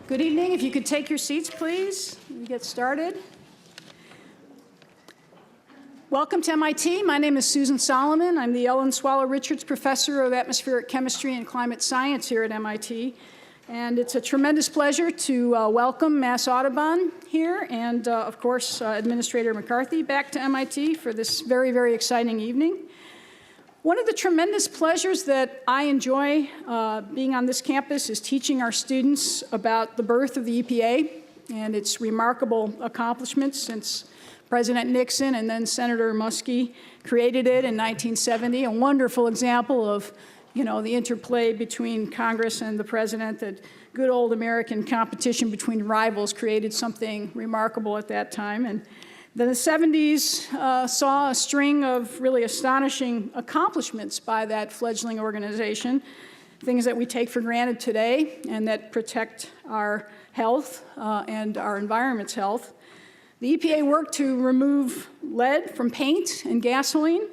Good evening. If you could take your seats, please, and get started. Welcome to MIT. My name is Susan Solomon. I'm the Ellen Swallow Richards Professor of Atmospheric Chemistry and Climate Science here at MIT. And it's a tremendous pleasure to welcome Mass Audubon here and, of course, Administrator McCarthy back to MIT for this very, very exciting evening. One of the tremendous pleasures that I enjoy being on this campus is teaching our students about the birth of the EPA and its remarkable accomplishments since President Nixon and then Senator Muskie created it in 1970, a wonderful example of, the interplay between Congress and the president, that good old American competition between rivals created something remarkable at that time. And then the 70s saw a string of really astonishing accomplishments by that fledgling organization, things that we take for granted today and that protect our health and our environment's health. The EPA worked to remove lead from paint and gasoline.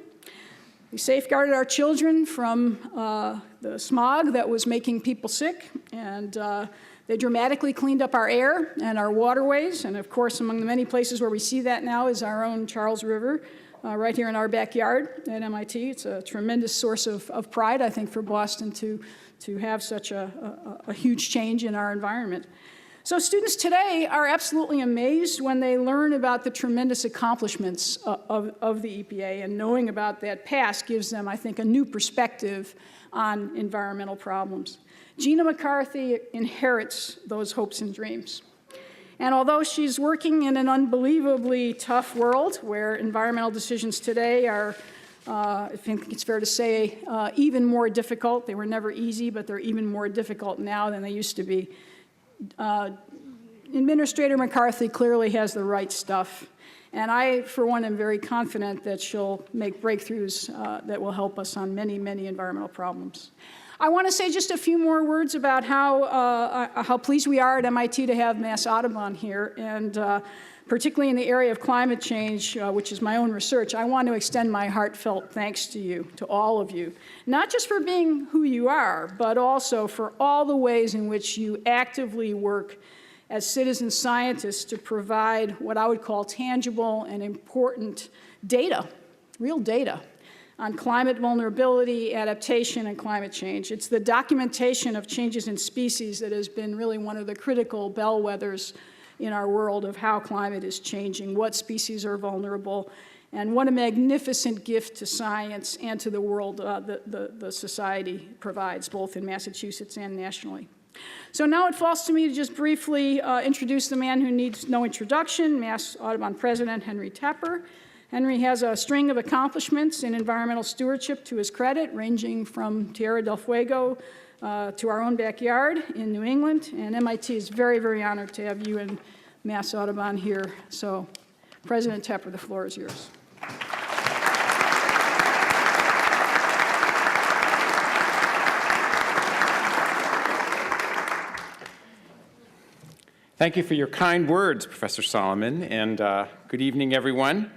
We safeguarded our children from the smog that was making people sick, and they dramatically cleaned up our air and our waterways, and of course, among the many places where we see that now is our own Charles River, right here in our backyard at MIT. It's a tremendous source of pride, I think, for Boston to have such a huge change in our environment. So students today are absolutely amazed when they learn about the tremendous accomplishments of the EPA, and knowing about that past gives them, I think, a new perspective on environmental problems. Gina McCarthy inherits those hopes and dreams. And although she's working in an unbelievably tough world where environmental decisions today are, I think it's fair to say, even more difficult. They were never easy, but they're even more difficult now than they used to be. Administrator McCarthy clearly has the right stuff. And I, for one, am very confident that she'll make breakthroughs that will help us on many, many environmental problems. I want to say just a few more words about how pleased we are at MIT to have Mass Audubon here, and particularly in the area of climate change, which is my own research. I want to extend my heartfelt thanks to you, to all of you, not just for being who you are, but also for all the ways in which you actively work as citizen scientists to provide what I would call tangible and important data, real data, on climate vulnerability, adaptation, and climate change. It's the documentation of changes in species that has been really one of the critical bellwethers in our world of how climate is changing, what species are vulnerable, and what a magnificent gift to science and to the world the society provides, both in Massachusetts and nationally. So now it falls to me to just briefly introduce the man who needs no introduction, Mass Audubon President Henry Tepper. Henry has a string of accomplishments in environmental stewardship to his credit, ranging from Tierra del Fuego to our own backyard in New England. And MIT is very, very honored to have you and Mass Audubon here. So, President Tepper, the floor is yours. Thank you for your kind words, Professor Solomon, and good evening, everyone.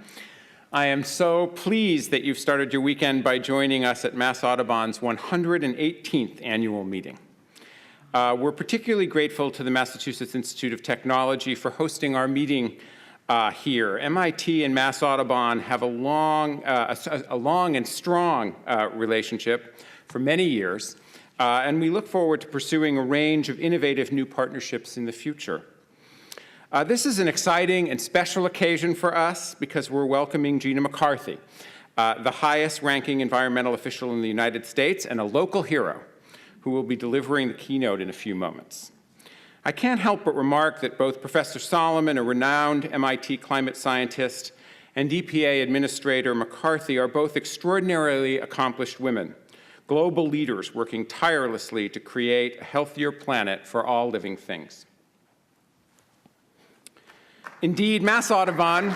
I am so pleased that you've started your weekend by joining us at Mass Audubon's 118th annual meeting. We're particularly grateful to the Massachusetts Institute of Technology for hosting our meeting here. MIT and Mass Audubon have a long and strong relationship for many years, and we look forward to pursuing a range of innovative new partnerships in the future. This is an exciting and special occasion for us because we're welcoming Gina McCarthy, the highest-ranking environmental official in the United States and a local hero, who will be delivering the keynote in a few moments. I can't help but remark that both Professor Solomon, a renowned MIT climate scientist, and EPA Administrator McCarthy are both extraordinarily accomplished women, global leaders working tirelessly to create a healthier planet for all living things. Indeed, Mass Audubon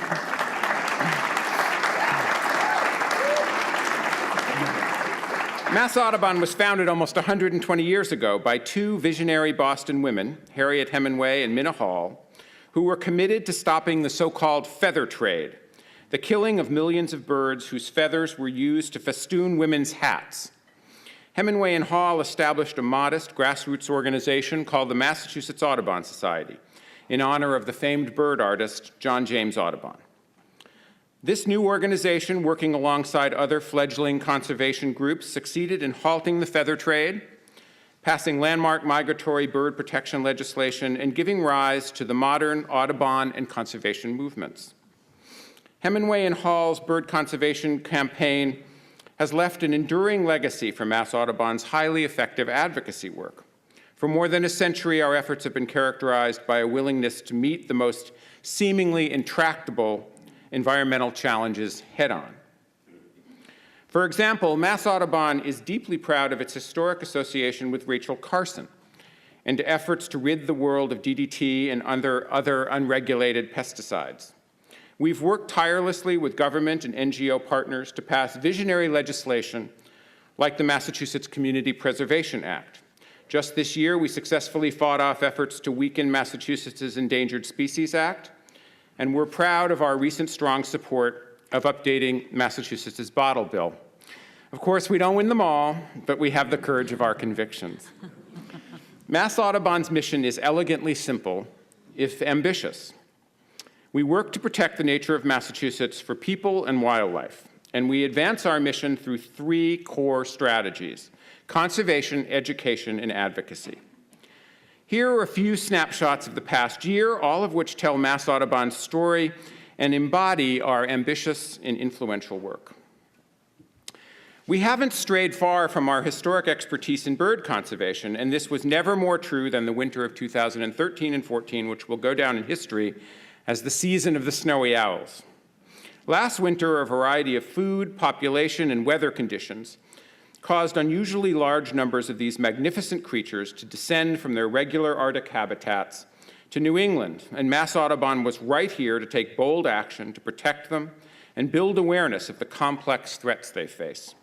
was founded almost 120 years ago by two visionary Boston women, Harriet Hemingway and Minna Hall, who were committed to stopping the so-called feather trade, the killing of millions of birds whose feathers were used to festoon women's hats. Hemingway and Hall established a modest grassroots organization called the Massachusetts Audubon Society in honor of the famed bird artist John James Audubon. This new organization, working alongside other fledgling conservation groups, succeeded in halting the feather trade, passing landmark migratory bird protection legislation, and giving rise to the modern Audubon and conservation movements. Hemingway and Hall's bird conservation campaign has left an enduring legacy for Mass Audubon's highly effective advocacy work. For more than a century, our efforts have been characterized by a willingness to meet the most seemingly intractable environmental challenges head-on. For example, Mass Audubon is deeply proud of its historic association with Rachel Carson and efforts to rid the world of DDT and other unregulated pesticides. We've worked tirelessly with government and NGO partners to pass visionary legislation like the Massachusetts Community Preservation Act. Just this year, we successfully fought off efforts to weaken Massachusetts' Endangered Species Act, and we're proud of our recent strong support of updating Massachusetts' bottle bill. Of course, we don't win them all, but we have the courage of our convictions. Mass Audubon's mission is elegantly simple, if ambitious. We work to protect the nature of Massachusetts for people and wildlife, and we advance our mission through three core strategies: conservation, education, and advocacy. Here are a few snapshots of the past year, all of which tell Mass Audubon's story and embody our ambitious and influential work. We haven't strayed far from our historic expertise in bird conservation, and this was never more true than the winter of 2013 and 14, which will go down in history as the season of the snowy owls. Last winter, a variety of food, population, and weather conditions caused unusually large numbers of these magnificent creatures to descend from their regular Arctic habitats to New England, and Mass Audubon was right here to take bold action to protect them and build awareness of the complex threats they face.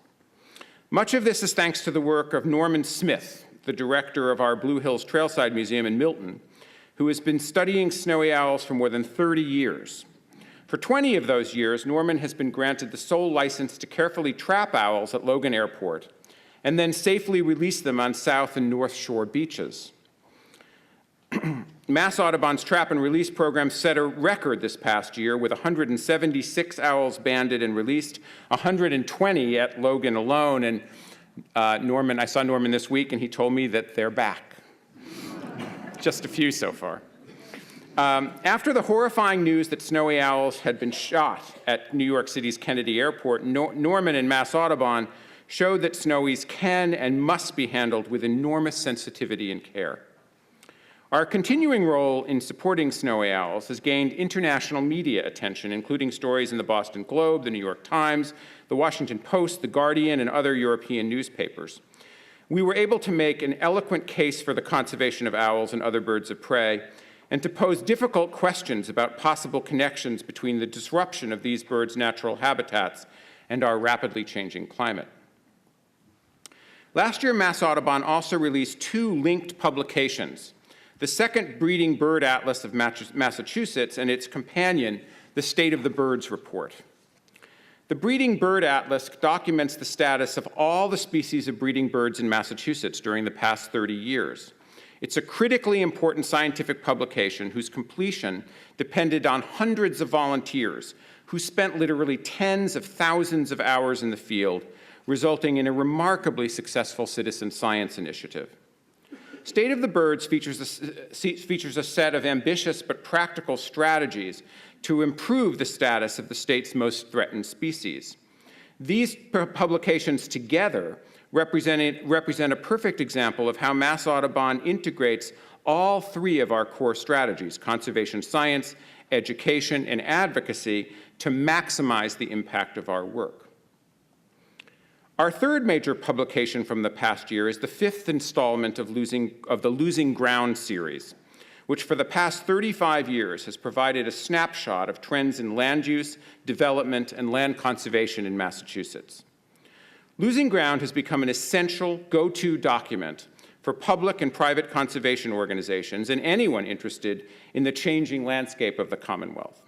Much of this is thanks to the work of Norman Smith, the director of our Blue Hills Trailside Museum in Milton, who has been studying snowy owls for more than 30 years. For 20 of those years, Norman has been granted the sole license to carefully trap owls at Logan Airport and then safely release them on South and North Shore beaches. Mass Audubon's trap and release program set a record this past year with 176 owls banded and released, 120 at Logan alone, and I saw Norman this week and he told me that they're back. Just a few so far. After the horrifying news that snowy owls had been shot at New York City's Kennedy Airport, Norman and Mass Audubon showed that snowies can and must be handled with enormous sensitivity and care. Our continuing role in supporting snowy owls has gained international media attention, including stories in the Boston Globe, the New York Times, the Washington Post, the Guardian, and other European newspapers. We were able to make an eloquent case for the conservation of owls and other birds of prey, and to pose difficult questions about possible connections between the disruption of these birds' natural habitats and our rapidly changing climate. Last year, Mass Audubon also released 2 linked publications: the second Breeding Bird Atlas of Massachusetts and its companion, the State of the Birds Report. The Breeding Bird Atlas documents the status of all the species of breeding birds in Massachusetts during the past 30 years. It's a critically important scientific publication whose completion depended on hundreds of volunteers who spent literally tens of thousands of hours in the field, resulting in a remarkably successful citizen science initiative. State of the Birds features a set of ambitious but practical strategies to improve the status of the state's most threatened species. These publications together represent a perfect example of how Mass Audubon integrates all 3 of our core strategies: conservation science, education, and advocacy, to maximize the impact of our work. Our third major publication from the past year is the 5th installment of the Losing Ground series, which for the past 35 years has provided a snapshot of trends in land use, development, and land conservation in Massachusetts. Losing Ground has become an essential go-to document for public and private conservation organizations and anyone interested in the changing landscape of the Commonwealth.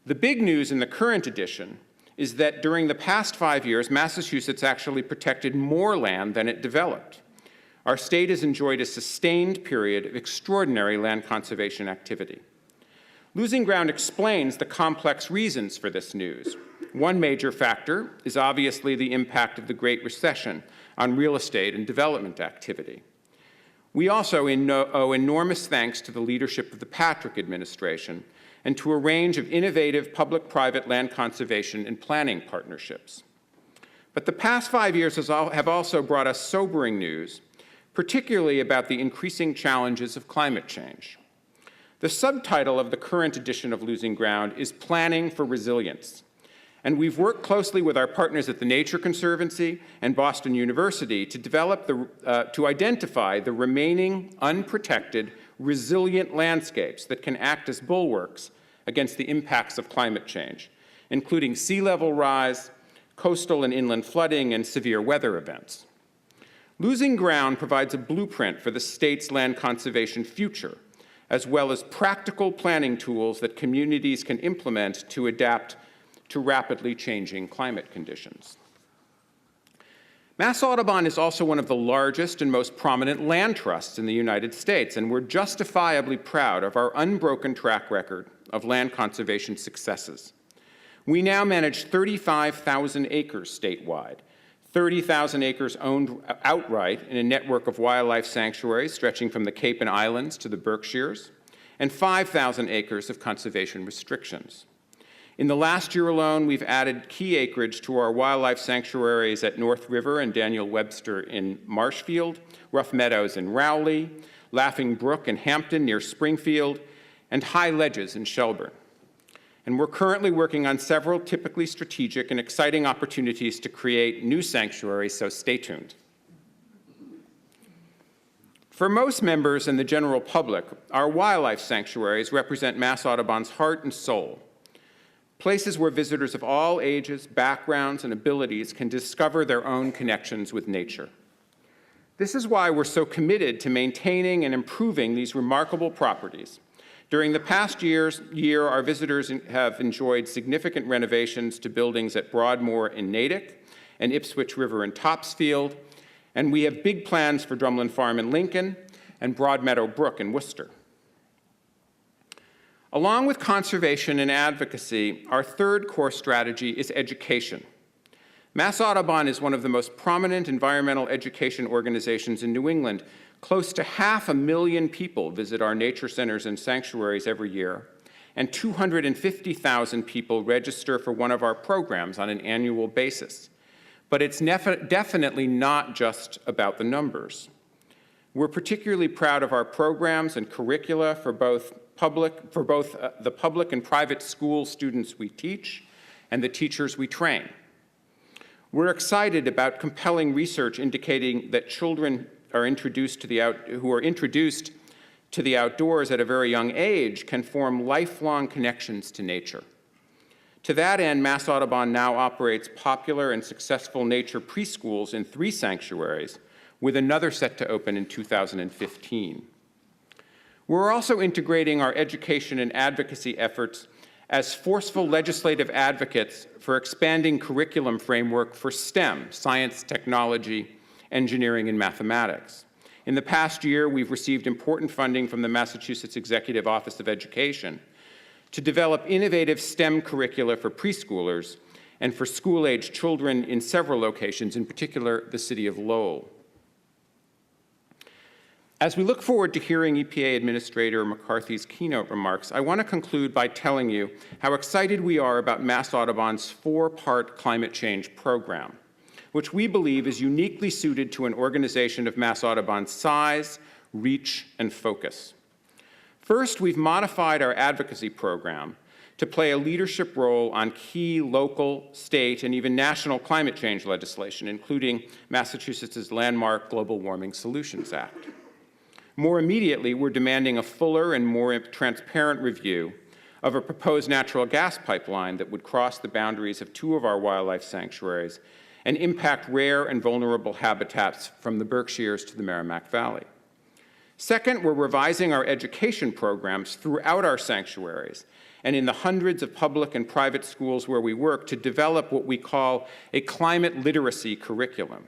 The big news in the current edition is that during the past 5 years, Massachusetts actually protected more land than it developed. Our state has enjoyed a sustained period of extraordinary land conservation activity. Losing ground explains the complex reasons for this news. One major factor is obviously the impact of the Great Recession on real estate and development activity. We also owe enormous thanks to the leadership of the Patrick administration and to a range of innovative public-private land conservation and planning partnerships. But the past 5 years have also brought us sobering news, particularly about the increasing challenges of climate change. The subtitle of the current edition of Losing Ground is Planning for Resilience, and we've worked closely with our partners at the Nature Conservancy and Boston University to identify the remaining unprotected, resilient landscapes that can act as bulwarks against the impacts of climate change, including sea level rise, coastal and inland flooding, and severe weather events. Losing Ground provides a blueprint for the state's land conservation future, as well as practical planning tools that communities can implement to adapt to rapidly changing climate conditions. Mass Audubon is also one of the largest and most prominent land trusts in the United States, and we're justifiably proud of our unbroken track record of land conservation successes. We now manage 35,000 acres statewide, 30,000 acres owned outright in a network of wildlife sanctuaries stretching from the Cape and Islands to the Berkshires, and 5,000 acres of conservation restrictions. In the last year alone, we've added key acreage to our wildlife sanctuaries at North River and Daniel Webster in Marshfield, Rough Meadows in Rowley, Laughing Brook in Hampton near Springfield, and High Ledges in Shelburne. And we're currently working on several typically strategic and exciting opportunities to create new sanctuaries, so stay tuned. For most members and the general public, our wildlife sanctuaries represent Mass Audubon's heart and soul, places where visitors of all ages, backgrounds, and abilities can discover their own connections with nature. This is why we're so committed to maintaining and improving these remarkable properties. During the past year, our visitors have enjoyed significant renovations to buildings at Broadmoor in Natick and Ipswich River in Topsfield, and we have big plans for Drumlin Farm in Lincoln and Broadmeadow Brook in Worcester. Along with conservation and advocacy, our third core strategy is education. Mass Audubon is one of the most prominent environmental education organizations in New England. Close to 500,000 people visit our nature centers and sanctuaries every year, and 250,000 people register for one of our programs on an annual basis. But it's definitely not just about the numbers. We're particularly proud of our programs and curricula for both the public and private school students we teach and the teachers we train. We're excited about compelling research indicating that children who are introduced to the outdoors at a very young age can form lifelong connections to nature. To that end, Mass Audubon now operates popular and successful nature preschools in 3 sanctuaries, with another set to open in 2015. We're also integrating our education and advocacy efforts as forceful legislative advocates for expanding curriculum framework for STEM, science, technology, engineering, and mathematics. In the past year, we've received important funding from the Massachusetts Executive Office of Education to develop innovative STEM curricula for preschoolers and for school-age children in several locations, in particular the city of Lowell. As we look forward to hearing EPA Administrator McCarthy's keynote remarks, I want to conclude by telling you how excited we are about Mass Audubon's 4-part climate change program, which we believe is uniquely suited to an organization of Mass Audubon's size, reach, and focus. First, we've modified our advocacy program to play a leadership role on key local, state, and even national climate change legislation, including Massachusetts' landmark Global Warming Solutions Act. More immediately, we're demanding a fuller and more transparent review of a proposed natural gas pipeline that would cross the boundaries of 2 of our wildlife sanctuaries and impact rare and vulnerable habitats from the Berkshires to the Merrimack Valley. Second, we're revising our education programs throughout our sanctuaries and in the hundreds of public and private schools where we work to develop what we call a climate literacy curriculum.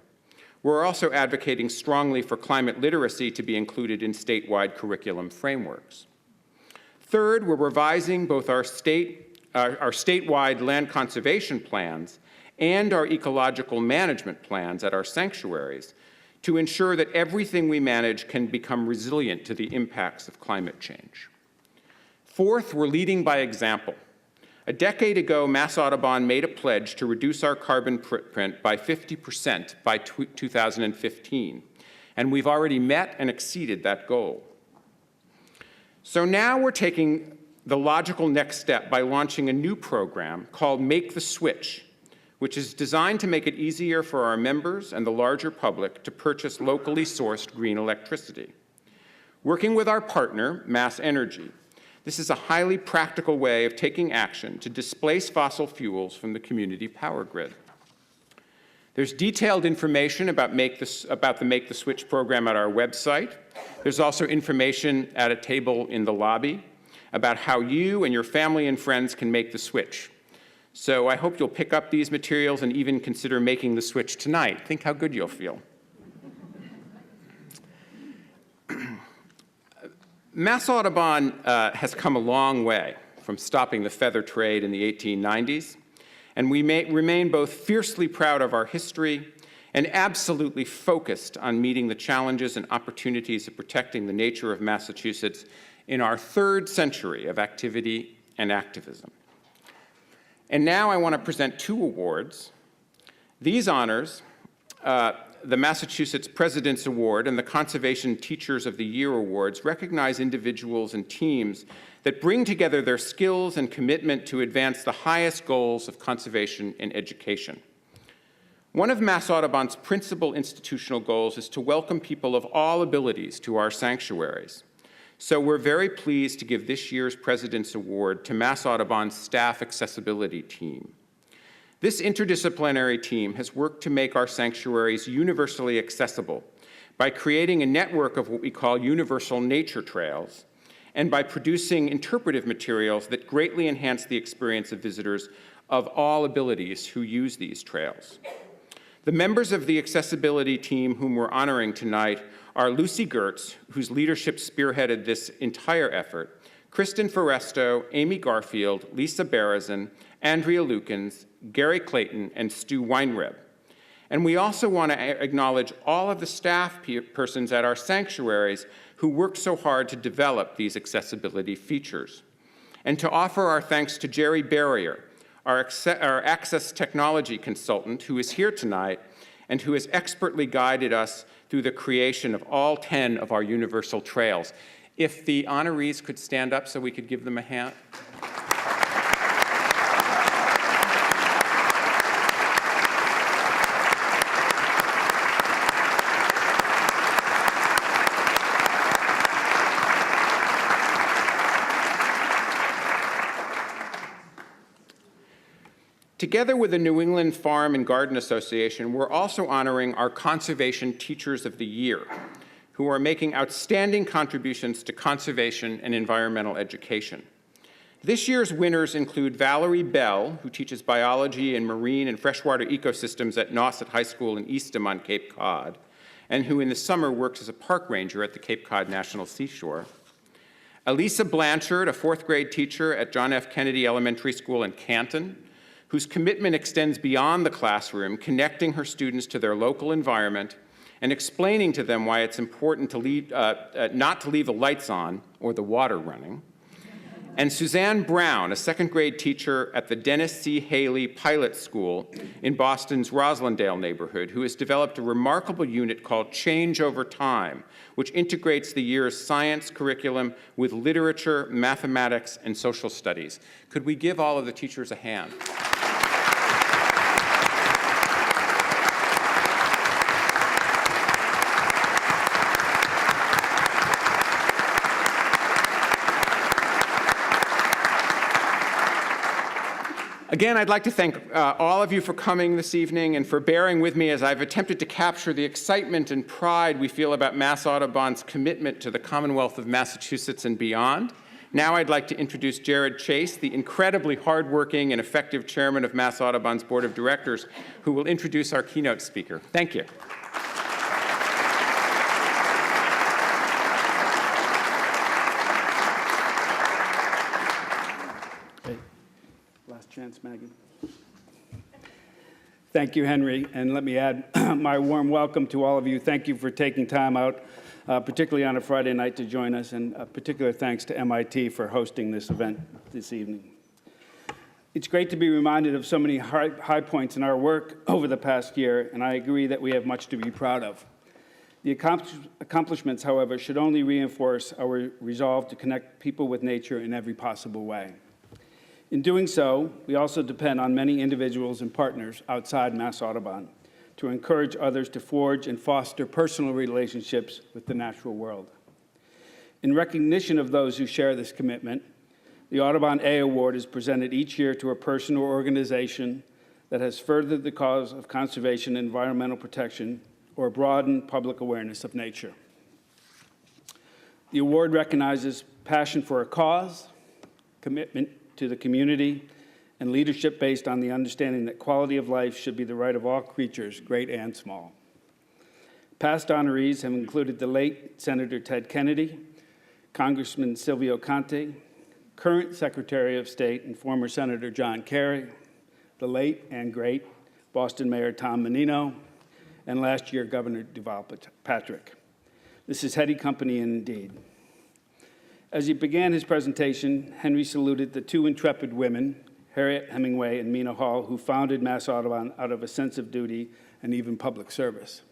We're also advocating strongly for climate literacy to be included in statewide curriculum frameworks. Third, we're revising both our statewide land conservation plans and our ecological management plans at our sanctuaries to ensure that everything we manage can become resilient to the impacts of climate change. Fourth, we're leading by example. A decade ago, Mass Audubon made a pledge to reduce our carbon footprint by 50% by 2015, and we've already met and exceeded that goal. So now we're taking the logical next step by launching a new program called Make the Switch, which is designed to make it easier for our members and the larger public to purchase locally sourced green electricity. Working with our partner, Mass Energy, this is a highly practical way of taking action to displace fossil fuels from the community power grid. There's detailed information about the Make the Switch program at our website. There's also information at a table in the lobby about how you and your family and friends can make the switch. So I hope you'll pick up these materials and even consider making the switch tonight. Think how good you'll feel. Mass Audubon has come a long way from stopping the feather trade in the 1890s, and we remain both fiercely proud of our history and absolutely focused on meeting the challenges and opportunities of protecting the nature of Massachusetts in our third century of activity and activism. And now I want to present two awards. These honors, the Massachusetts President's Award and the Conservation Teachers of the Year Awards, recognize individuals and teams that bring together their skills and commitment to advance the highest goals of conservation and education. One of Mass Audubon's principal institutional goals is to welcome people of all abilities to our sanctuaries. So we're very pleased to give this year's President's Award to Mass Audubon's Staff Accessibility Team. This interdisciplinary team has worked to make our sanctuaries universally accessible by creating a network of what we call universal nature trails and by producing interpretive materials that greatly enhance the experience of visitors of all abilities who use these trails. The members of the accessibility team whom we're honoring tonight are Lucy Gertz, whose leadership spearheaded this entire effort, Kristen Foresto, Amy Garfield, Lisa Berezin, Andrea Lukens, Gary Clayton, and Stu Weinreb. And we also want to acknowledge all of the staff persons at our sanctuaries who worked so hard to develop these accessibility features. And to offer our thanks to Jerry Barrier, our access technology consultant, who is here tonight and who has expertly guided us through the creation of all 10 of our universal trails. If the honorees could stand up so we could give them a hand. Together with the New England Farm and Garden Association, we're also honoring our Conservation Teachers of the Year, who are making outstanding contributions to conservation and environmental education. This year's winners include Valerie Bell, who teaches biology and marine and freshwater ecosystems at Nauset High School in Eastham on Cape Cod, and who in the summer works as a park ranger at the Cape Cod National Seashore. Elisa Blanchard, a fourth grade teacher at John F. Kennedy Elementary School in Canton, whose commitment extends beyond the classroom, connecting her students to their local environment and explaining to them why it's important to not to leave the lights on or the water running. And Suzanne Brown, a second grade teacher at the Dennis C. Haley Pilot School in Boston's Roslindale neighborhood, who has developed a remarkable unit called Change Over Time, which integrates the year's science curriculum with literature, mathematics, and social studies. Could we give all of the teachers a hand? Again, I'd like to thank all of you for coming this evening and for bearing with me as I've attempted to capture the excitement and pride we feel about Mass Audubon's commitment to the Commonwealth of Massachusetts and beyond. Now I'd like to introduce Jared Chase, the incredibly hardworking and effective chairman of Mass Audubon's Board of Directors, who will introduce our keynote speaker. Thank you. Last chance, Maggie. Thank you, Henry, and let me add my warm welcome to all of you. Thank you for taking time out, particularly on a Friday night, to join us, and particular thanks to MIT for hosting this event this evening. It's great to be reminded of so many high points in our work over the past year, and I agree that we have much to be proud of. The accomplishments, however, should only reinforce our resolve to connect people with nature in every possible way. In doing so, we also depend on many individuals and partners outside Mass Audubon to encourage others to forge and foster personal relationships with the natural world. In recognition of those who share this commitment, the Audubon A Award is presented each year to a person or organization that has furthered the cause of conservation and environmental protection or broadened public awareness of nature. The award recognizes passion for a cause, commitment to the community, and leadership based on the understanding that quality of life should be the right of all creatures, great and small. Past honorees have included the late Senator Ted Kennedy, Congressman Silvio Conte, current Secretary of State and former Senator John Kerry, the late and great Boston Mayor Tom Menino, and last year Governor Deval Patrick. This is heady company indeed. As he began his presentation, Henry saluted the two intrepid women, Harriet Hemingway and Mina Hall, who founded Mass Audubon out of a sense of duty and even public service.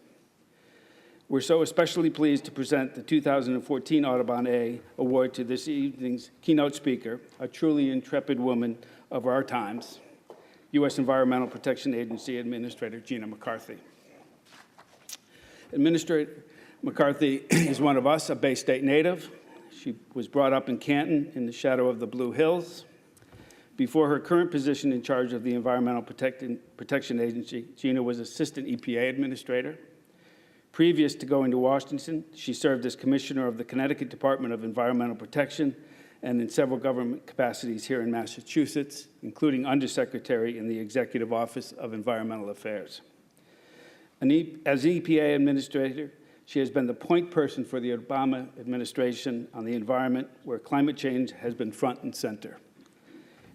We're so especially pleased to present the 2014 Audubon A Award to this evening's keynote speaker, a truly intrepid woman of our times, U.S. Environmental Protection Agency Administrator Gina McCarthy. Administrator McCarthy is one of us, a Bay State native. She was brought up in Canton in the shadow of the Blue Hills. Before her current position in charge of the Environmental Protection Agency, Gina was Assistant EPA Administrator. Previous to going to Washington, she served as Commissioner of the Connecticut Department of Environmental Protection and in several government capacities here in Massachusetts, including Undersecretary in the Executive Office of Environmental Affairs. As EPA Administrator, she has been the point person for the Obama administration on the environment, where climate change has been front and center.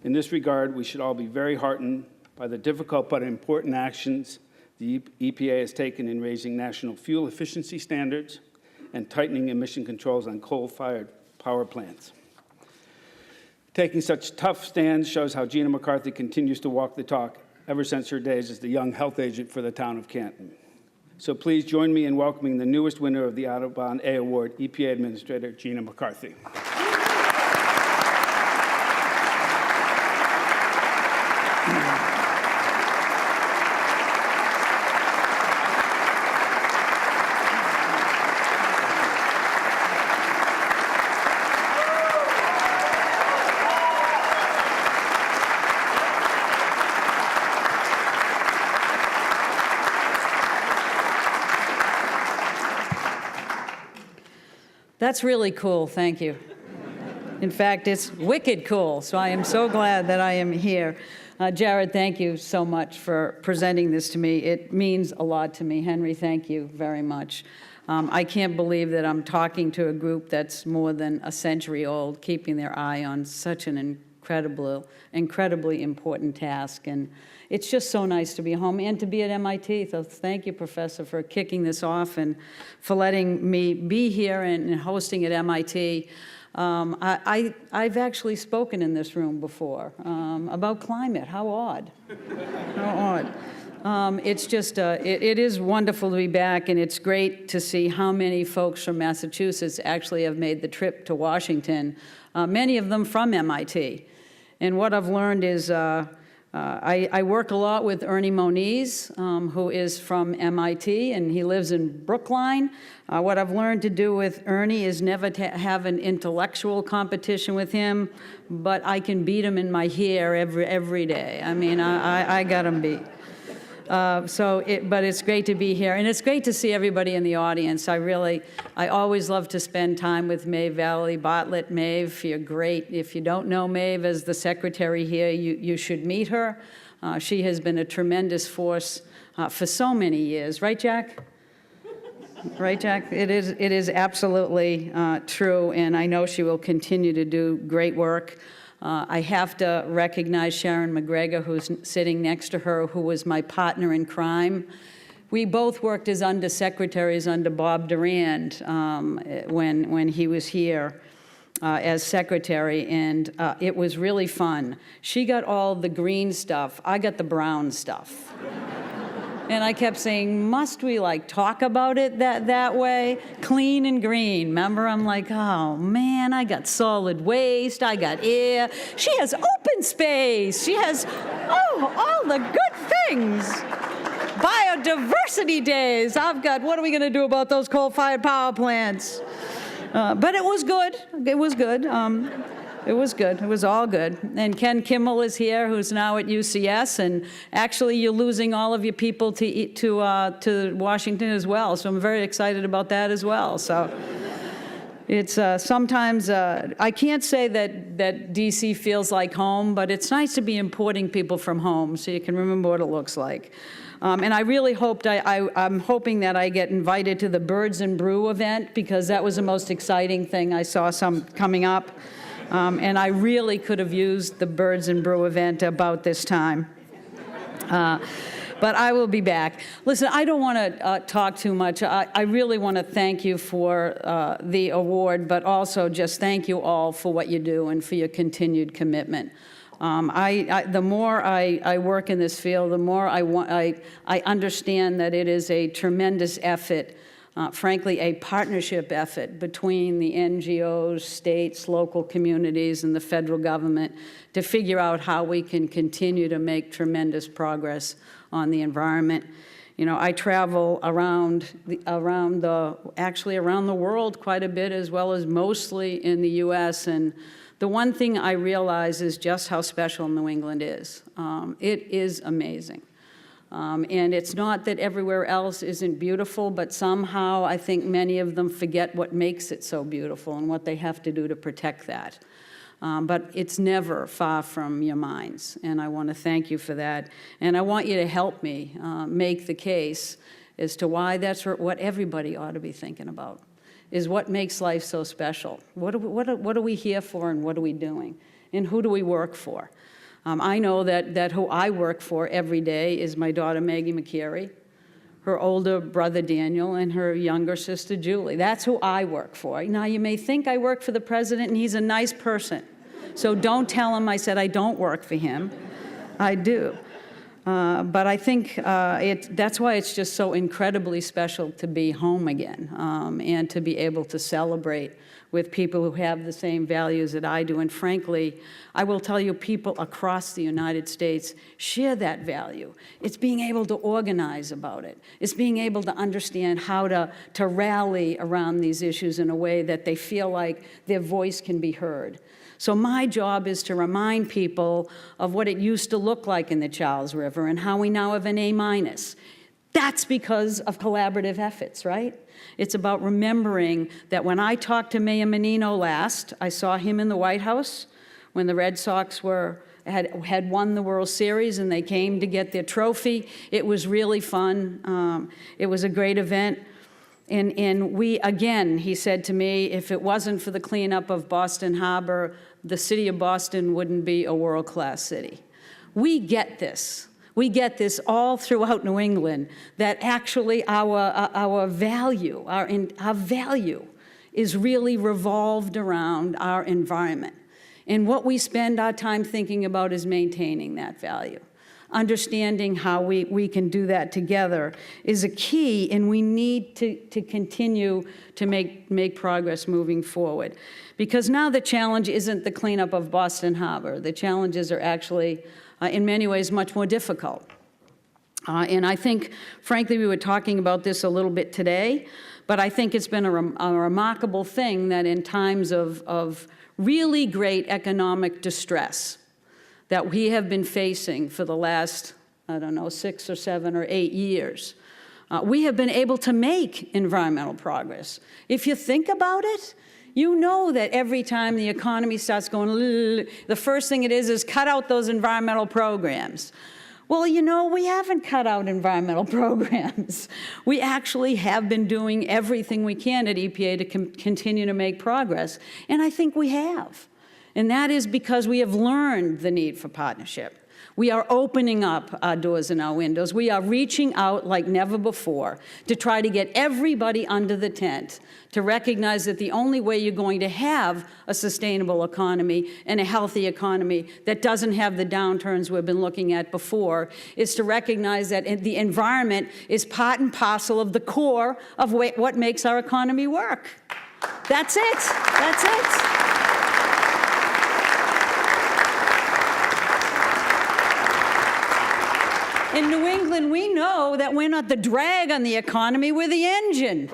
In this regard, we should all be very heartened by the difficult but important actions the EPA has taken in raising national fuel efficiency standards and tightening emission controls on coal-fired power plants. Taking such tough stands shows how Gina McCarthy continues to walk the talk ever since her days as the young health agent for the town of Canton. So please join me in welcoming the newest winner of the Audubon A Award, EPA Administrator Gina McCarthy. That's really cool, thank you. In fact, it's wicked cool, so I am so glad that I am here. Jared, thank you so much for presenting this to me. It means a lot to me. Henry, thank you very much. I can't believe that I'm talking to a group that's more than a century old, keeping their eye on such an incredibly important task. And it's just so nice to be home and to be at MIT. So thank you, Professor, for kicking this off and for letting me be here and hosting at MIT. I've actually spoken in this room before about climate. How odd. How odd. It's just, it is wonderful to be back, and it's great to see how many folks from Massachusetts actually have made the trip to Washington, many of them from MIT. And what I've learned is I work a lot with Ernie Moniz, who is from MIT, and he lives in Brookline. What I've learned to do with Ernie is never to have an intellectual competition with him, but I can beat him in my hair every day. I mean, I got him beat. But it's great to be here, and it's great to see everybody in the audience. I always love to spend time with Maeve Valley Bartlett. Maeve, you're great. If you don't know Maeve as the secretary here, you should meet her. She has been a tremendous force for so many years. Right, Jack? Right, Jack? It is absolutely true, and I know she will continue to do great work. I have to recognize Sharon McGregor, who's sitting next to her, who was my partner in crime. We both worked as undersecretaries under Bob Durand when he was here as secretary, and it was really fun. She got all the green stuff. I got the brown stuff. And I kept saying, must we talk about it that way? Clean and green. Remember, I'm like, oh man, I got solid waste, I got air. She has open space. She has, all the good things. Biodiversity days. I've got, what are we going to do about those coal-fired power plants? But it was good. It was good. It was good. It was all good. And Ken Kimmel is here, who's now at UCS, and actually you're losing all of your people to Washington as well. So I'm very excited about that as well. So it's sometimes I can't say that DC feels like home, but it's nice to be importing people from home so you can remember what it looks like. And I really hoped, I'm hoping that I get invited to the Birds and Brew event, because that was the most exciting thing. I saw some coming up. And I really could have used the Birds and Brew event about this time. But I will be back. Listen, I don't want to talk too much. I really want to thank you for the award, but also just thank you all for what you do and for your continued commitment. The more I work in this field, the more I understand that it is a tremendous effort, frankly, a partnership effort between the NGOs, states, local communities, and the federal government to figure out how we can continue to make tremendous progress on the environment. You know, I travel around the world quite a bit, as well as mostly in the U.S., and the one thing I realize is just how special New England is. It is amazing. And it's not that everywhere else isn't beautiful, but somehow I think many of them forget what makes it so beautiful and what they have to do to protect that. But it's never far from your minds, and I want to thank you for that. And I want you to help me make the case as to why that's what everybody ought to be thinking about, is what makes life so special. What are we here for, and what are we doing? And who do we work for? I know that who I work for every day is my daughter Maggie McCary, her older brother Daniel, and her younger sister Julie. That's who I work for. Now, you may think I work for the president, and he's a nice person. So don't tell him I said I don't work for him. I do. But I think that's why it's just so incredibly special to be home again, and to be able to celebrate with people who have the same values that I do. And frankly, I will tell you, people across the United States share that value. It's being able to organize about it. It's being able to understand how to rally around these issues in a way that they feel like their voice can be heard. So my job is to remind people of what it used to look like in the Charles River and how we now have an A-. That's because of collaborative efforts, right? It's about remembering that when I talked to Mayor Menino last, I saw him in the White House when the Red Sox had won the World Series and they came to get their trophy. It was really fun. It was a great event. And we, again, he said to me, if it wasn't for the cleanup of Boston Harbor, the city of Boston wouldn't be a world-class city. We get this. We get this all throughout New England, that actually our value is really revolved around our environment. And what we spend our time thinking about is maintaining that value. Understanding how we can do that together is a key, and we need to continue to make progress moving forward. Because now the challenge isn't the cleanup of Boston Harbor. The challenges are actually in many ways much more difficult. And I think, frankly, we were talking about this a little bit today, but I think it's been a remarkable thing that in times of really great economic distress that we have been facing for the last, I don't know, 6 or 7 or 8 years, we have been able to make environmental progress. If you think about it, you know that every time the economy starts going, the first thing it is cut out those environmental programs. Well, you know, we haven't cut out environmental programs. We actually have been doing everything we can at EPA to continue to make progress, and I think we have. And that is because we have learned the need for partnership. We are opening up our doors and our windows. We are reaching out like never before to try to get everybody under the tent to recognize that the only way you're going to have a sustainable economy and a healthy economy that doesn't have the downturns we've been looking at before is to recognize that the environment is part and parcel of the core of what makes our economy work. That's it. That's it. In New England, we know that we're not the drag on the economy, we're the engine.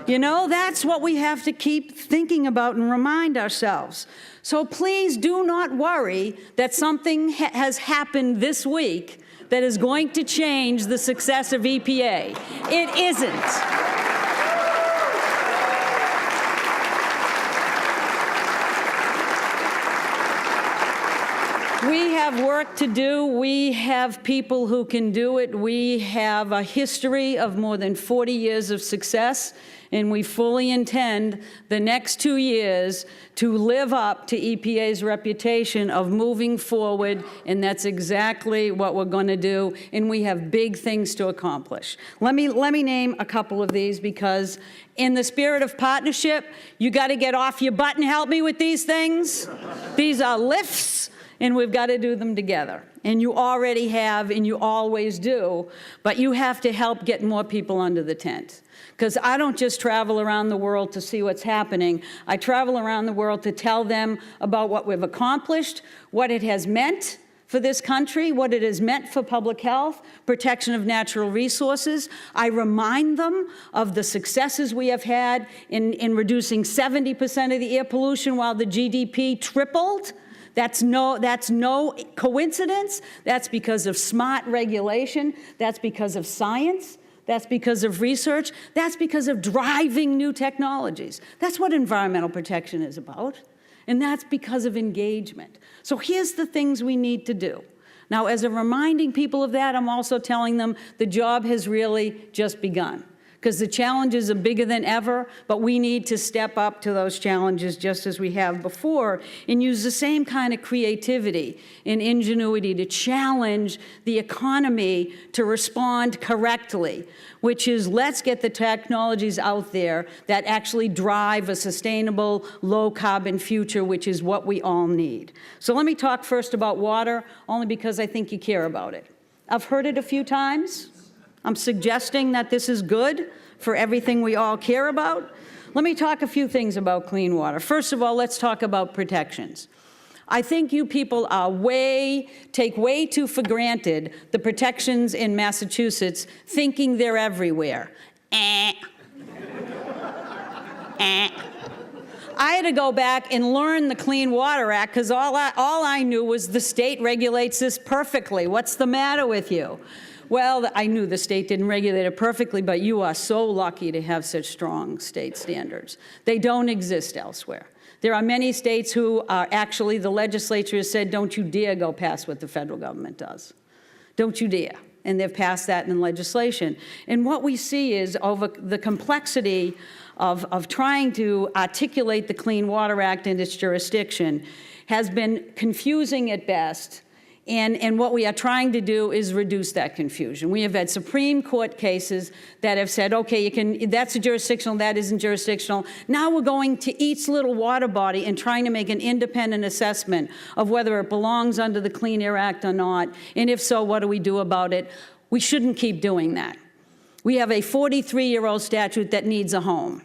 You know, that's what we have to keep thinking about and remind ourselves. So please do not worry that something has happened this week that is going to change the success of EPA. It isn't. We have work to do. We have people who can do it. We have a history of more than 40 years of success, and we fully intend the next 2 years to live up to EPA's reputation of moving forward, and that's exactly what we're going to do, and we have big things to accomplish. Let me name a couple of these, because in the spirit of partnership, you got to get off your butt and help me with these things. These are lifts, and we've got to do them together. And you already have, and you always do, but you have to help get more people under the tent. Because I don't just travel around the world to see what's happening. I travel around the world to tell them about what we've accomplished, what it has meant for this country, what it has meant for public health, protection of natural resources. I remind them of the successes we have had in reducing 70% of the air pollution while the GDP tripled. That's no coincidence. That's because of smart regulation. That's because of science. That's because of research. That's because of driving new technologies. That's what environmental protection is about. And that's because of engagement. So here's the things we need to do. Now, as a reminding people of that, I'm also telling them the job has really just begun, because the challenges are bigger than ever, but we need to step up to those challenges just as we have before and use the same kind of creativity and ingenuity to challenge the economy to respond correctly, which is let's get the technologies out there that actually drive a sustainable, low-carbon future, which is what we all need. So let me talk first about water, only because I think you care about it. I've heard it a few times. I'm suggesting that this is good for everything we all care about. Let me talk a few things about clean water. First of all, let's talk about protections. I think you people take way too for granted the protections in Massachusetts, thinking they're everywhere. I had to go back and learn the Clean Water Act, because all I knew was the state regulates this perfectly. What's the matter with you? Well, I knew the state didn't regulate it perfectly, but you are so lucky to have such strong state standards. They don't exist elsewhere. There are many states who are actually, the legislature has said, don't you dare go past what the federal government does. Don't you dare. And they've passed that in legislation. And what we see is over the complexity of trying to articulate the Clean Water Act and its jurisdiction has been confusing at best. And what we are trying to do is reduce that confusion. We have had Supreme Court cases that have said, okay, that's a jurisdictional, that isn't jurisdictional. Now we're going to each little water body and trying to make an independent assessment of whether it belongs under the Clean Air Act or not, and if so, what do we do about it? We shouldn't keep doing that. We have a 43-year-old statute that needs a home.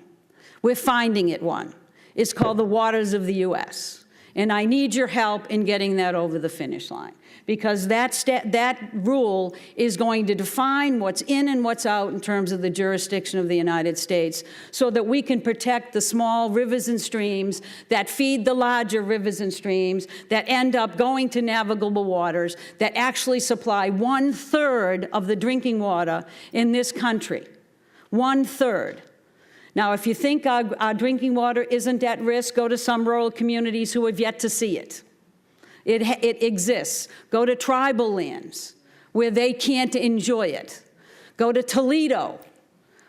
We're finding it one. It's called the Waters of the U.S., And I need your help in getting that over the finish line, because that rule is going to define what's in and what's out in terms of the jurisdiction of the United States, so that we can protect the small rivers and streams that feed the larger rivers and streams that end up going to navigable waters that actually supply 1/3 of the drinking water in this country. 1/3. Now, if you think our drinking water isn't at risk, go to some rural communities who have yet to see it. It exists. Go to tribal lands where they can't enjoy it. Go to Toledo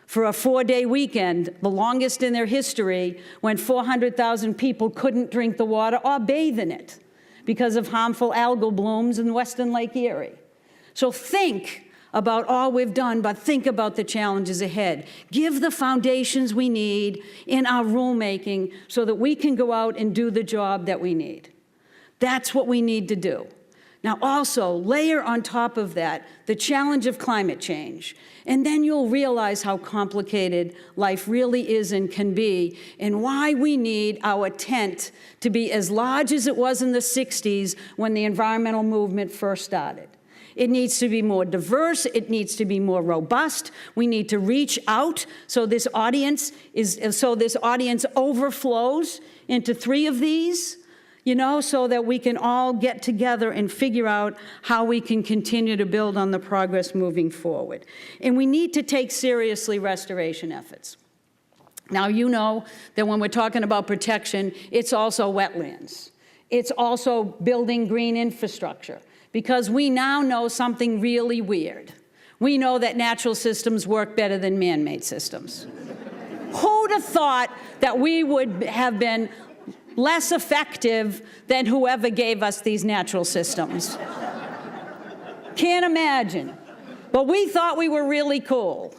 for a 4-day weekend, the longest in their history, when 400,000 people couldn't drink the water or bathe in it because of harmful algal blooms in Western Lake Erie. So think about all we've done, but think about the challenges ahead. Give the foundations we need in our rulemaking so that we can go out and do the job that we need. That's what we need to do. Now also, layer on top of that the challenge of climate change, and then you'll realize how complicated life really is and can be, and why we need our tent to be as large as it was in the 60s when the environmental movement first started. It needs to be more diverse. It needs to be more robust. We need to reach out so this audience overflows into 3 of these, so that we can all get together and figure out how we can continue to build on the progress moving forward. And we need to take seriously restoration efforts. Now, you know that when we're talking about protection, it's also wetlands. It's also building green infrastructure. Because we now know something really weird. We know that natural systems work better than man-made systems. Who'd have thought that we would have been less effective than whoever gave us these natural systems? Can't imagine. But we thought we were really cool.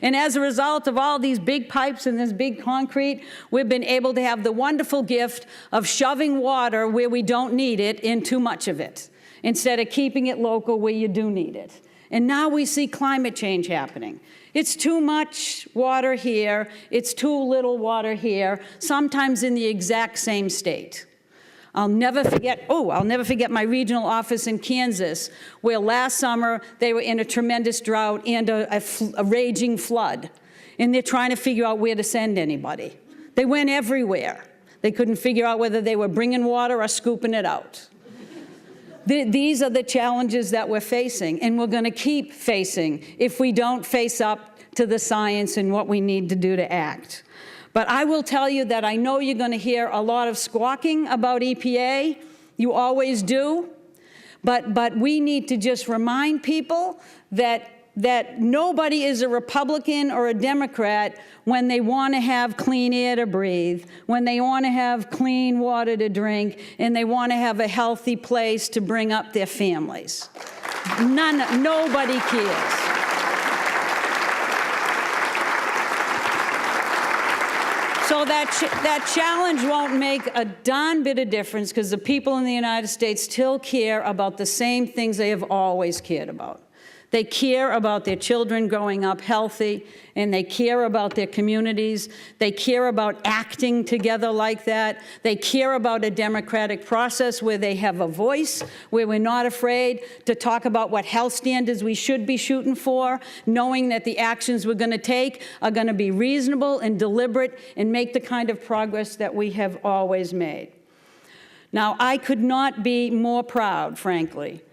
And as a result of all these big pipes and this big concrete, we've been able to have the wonderful gift of shoving water where we don't need it in too much of it, instead of keeping it local where you do need it. And now we see climate change happening. It's too much water here, it's too little water here, sometimes in the exact same state. I'll never forget my regional office in Kansas, where last summer they were in a tremendous drought and a raging flood. And they're trying to figure out where to send anybody. They went everywhere. They couldn't figure out whether they were bringing water or scooping it out. These are the challenges that we're facing, and we're going to keep facing if we don't face up to the science and what we need to do to act. But I will tell you that I know you're going to hear a lot of squawking about EPA. You always do. But we need to just remind people that nobody is a Republican or a Democrat when they want to have clean air to breathe, when they want to have clean water to drink, and they want to have a healthy place to bring up their families. Nobody cares. So that challenge won't make a darn bit of difference, because the people in the United States still care about the same things they have always cared about. They care about their children growing up healthy, and they care about their communities. They care about acting together like that. They care about a democratic process where they have a voice, where we're not afraid to talk about what health standards we should be shooting for, knowing that the actions we're going to take are going to be reasonable and deliberate and make the kind of progress that we have always made. Now, I could not be more proud, frankly,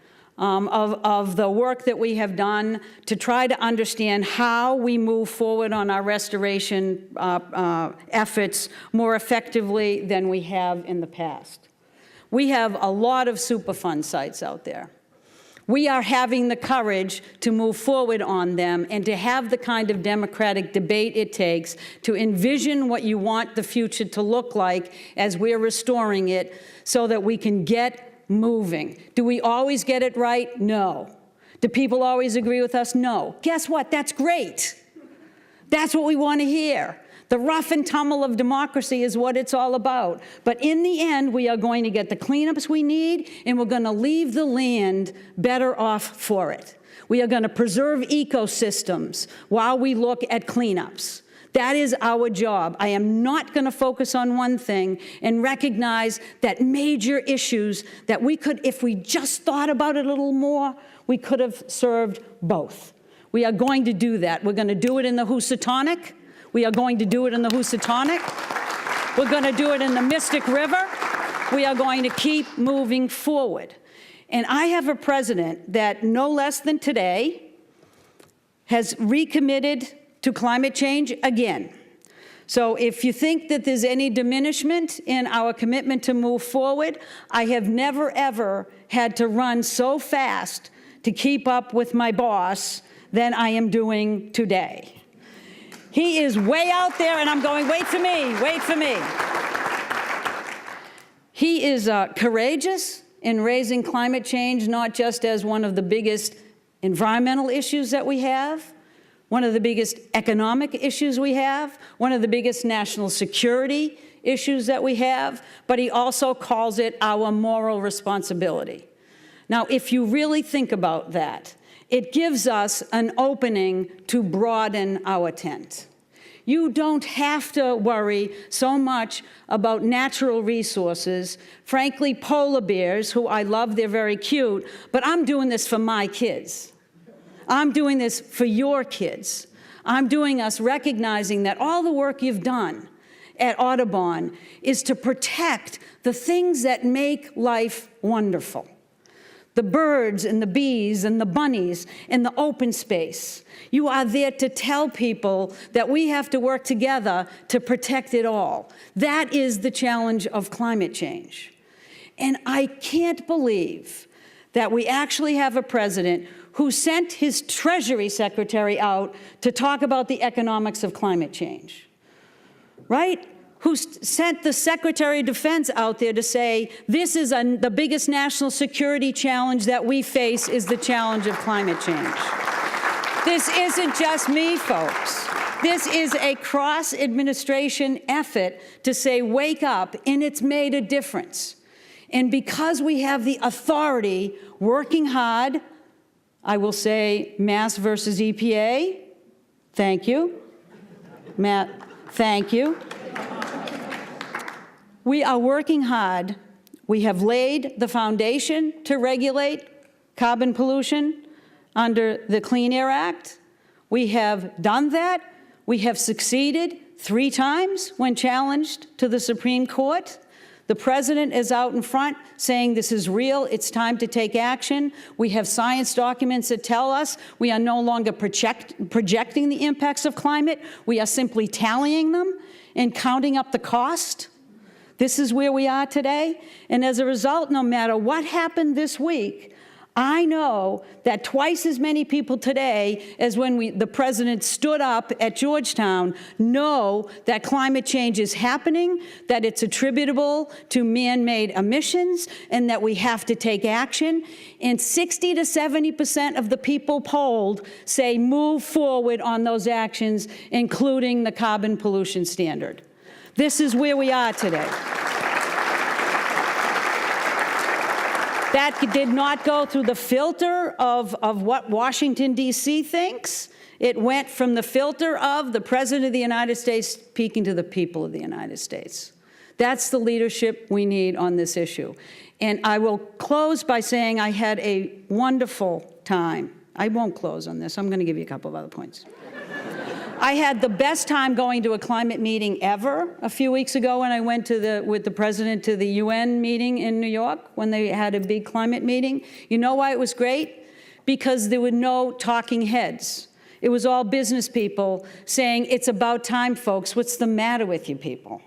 of the work that we have done to try to understand how we move forward on our restoration efforts more effectively than we have in the past. We have a lot of Superfund sites out there. We are having the courage to move forward on them and to have the kind of democratic debate it takes to envision what you want the future to look like as we're restoring it, so that we can get moving. Do we always get it right? No. Do people always agree with us? No. Guess what? That's great. That's what we want to hear. The rough and tumble of democracy is what it's all about. But in the end, we are going to get the cleanups we need, and we're going to leave the land better off for it. We are going to preserve ecosystems while we look at cleanups. That is our job. I am not going to focus on one thing and recognize that major issues that we could, if we just thought about it a little more, we could have served both. We are going to do that. We're going to do it in the Housatonic. We are going to do it in the Housatonic. We're going to do it in the Mystic River. We are going to keep moving forward. And I have a president that no less than today has recommitted to climate change again. So if you think that there's any diminishment in our commitment to move forward, I have never, ever had to run so fast to keep up with my boss than I am doing today. He is way out there, and I'm going, wait for me, wait for me. He is courageous in raising climate change, not just as one of the biggest environmental issues that we have, one of the biggest economic issues we have, one of the biggest national security issues that we have, but he also calls it our moral responsibility. Now, if you really think about that, it gives us an opening to broaden our tent. You don't have to worry so much about natural resources. Frankly, polar bears, who I love, they're very cute, but I'm doing this for my kids. I'm doing this for your kids. I'm doing us recognizing that all the work you've done at Audubon is to protect the things that make life wonderful. The birds and the bees and the bunnies and the open space. You are there to tell people that we have to work together to protect it all. That is the challenge of climate change. And I can't believe that we actually have a president who sent his Treasury Secretary out to talk about the economics of climate change, right? Who sent the Secretary of Defense out there to say, this is the biggest national security challenge that we face is the challenge of climate change. This isn't just me, folks. This is a cross-administration effort to say, wake up, and it's made a difference. And because we have the authority working hard, I will say Mass versus EPA, thank you. Matt, thank you. We are working hard. We have laid the foundation to regulate carbon pollution under the Clean Air Act. We have done that. We have succeeded 3 times when challenged to the Supreme Court. The president is out in front saying this is real, it's time to take action. We have science documents that tell us we are no longer projecting the impacts of climate. We are simply tallying them and counting up the cost. This is where we are today. And as a result, no matter what happened this week, I know that twice as many people today as when the president stood up at Georgetown know that climate change is happening, that it's attributable to man-made emissions, and that we have to take action. And 60 to 70% of the people polled say move forward on those actions, including the carbon pollution standard. This is where we are today. That did not go through the filter of what Washington, D.C. thinks. It went from the filter of the President of the United States speaking to the people of the United States. That's the leadership we need on this issue. And I will close by saying I had a wonderful time. I won't close on this. I'm going to give you a couple of other points. I had the best time going to a climate meeting ever a few weeks ago when I went with the president to the UN meeting in New York when they had a big climate meeting. You know why it was great? Because there were no talking heads. It was all business people saying, it's about time, folks. What's the matter with you people?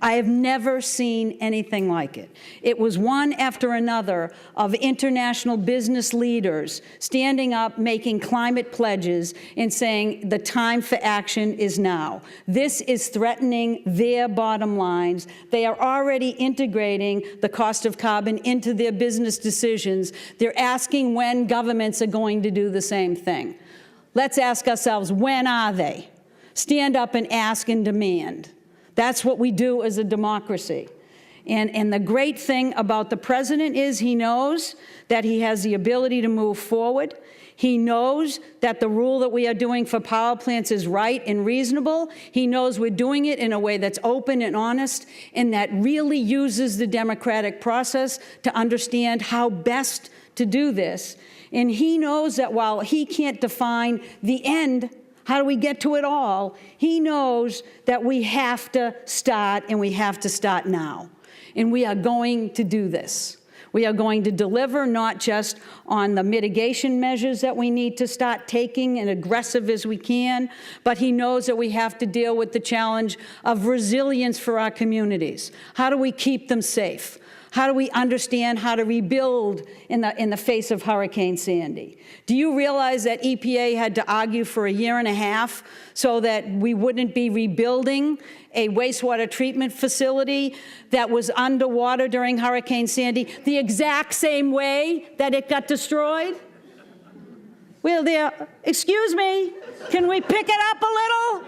I have never seen anything like it. It was one after another of international business leaders standing up, making climate pledges and saying the time for action is now. This is threatening their bottom lines. They are already integrating the cost of carbon into their business decisions. They're asking when governments are going to do the same thing. Let's ask ourselves, when are they? Stand up and ask and demand. That's what we do as a democracy. And the great thing about the president is he knows that he has the ability to move forward. He knows that the rule that we are doing for power plants is right and reasonable. He knows we're doing it in a way that's open and honest and that really uses the democratic process to understand how best to do this. And he knows that while he can't define the end, how do we get to it all, he knows that we have to start, and we have to start now. And we are going to do this. We are going to deliver not just on the mitigation measures that we need to start taking and aggressive as we can, but he knows that we have to deal with the challenge of resilience for our communities. How do we keep them safe? How do we understand how to rebuild in the face of Hurricane Sandy? Do you realize that EPA had to argue for a year and a half so that we wouldn't be rebuilding a wastewater treatment facility that was underwater during Hurricane Sandy the exact same way that it got destroyed? Well, excuse me, can we pick it up a little?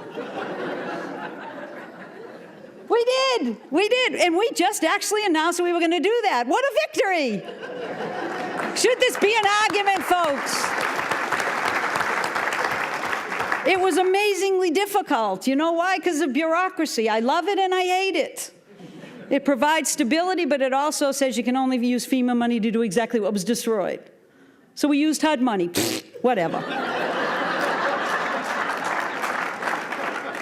We did, and we just actually announced that we were going to do that. What a victory! Should this be an argument, folks? It was amazingly difficult. You know why? Because of bureaucracy. I love it and I hate it. It provides stability, but it also says you can only use FEMA money to do exactly what was destroyed. So we used HUD money. Whatever.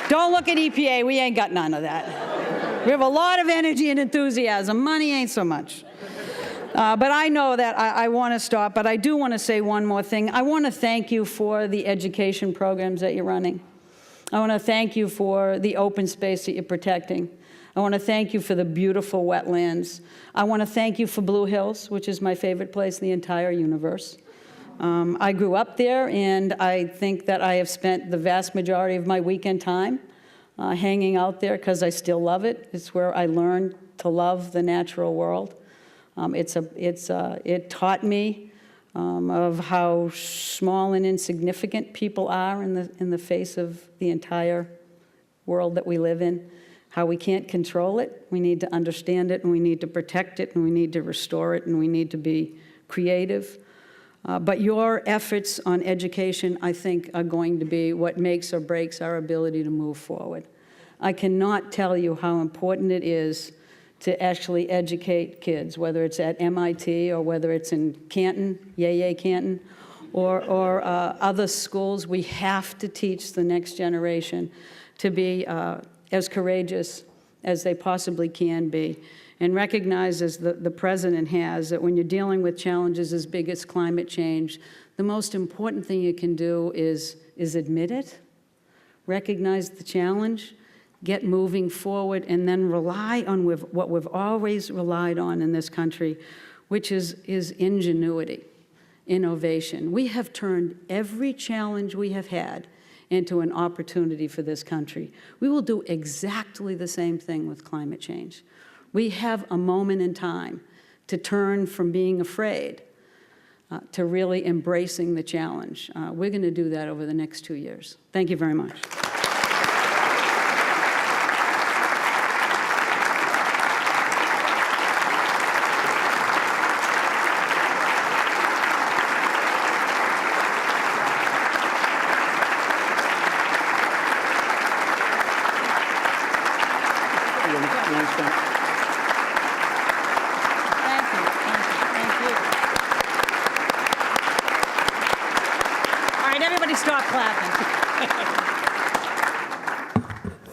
Don't look at EPA. We ain't got none of that. We have a lot of energy and enthusiasm. Money ain't so much. But I know that I want to stop, but I do want to say one more thing. I want to thank you for the education programs that you're running. I want to thank you for the open space that you're protecting. I want to thank you for the beautiful wetlands. I want to thank you for Blue Hills, which is my favorite place in the entire universe. I grew up there, and I think that I have spent the vast majority of my weekend time hanging out there because I still love it. It's where I learned to love the natural world. It taught me of how small and insignificant people are in the face of the entire world that we live in, how we can't control it. We need to understand it, and we need to protect it, and we need to restore it, and we need to be creative. But your efforts on education, I think, are going to be what makes or breaks our ability to move forward. I cannot tell you how important it is to actually educate kids, whether it's at MIT or whether it's in Canton, yay Canton, or other schools. We have to teach the next generation to be as courageous as they possibly can be, and recognize, as the president has, that when you're dealing with challenges as big as climate change, the most important thing you can do is admit it, recognize the challenge, get moving forward, and then rely on what we've always relied on in this country, which is ingenuity, innovation. We have turned every challenge we have had into an opportunity for this country. We will do exactly the same thing with climate change. We have a moment in time to turn from being afraid to really embracing the challenge. We're going to do that over the next 2 years. Thank you very much. Stop clapping.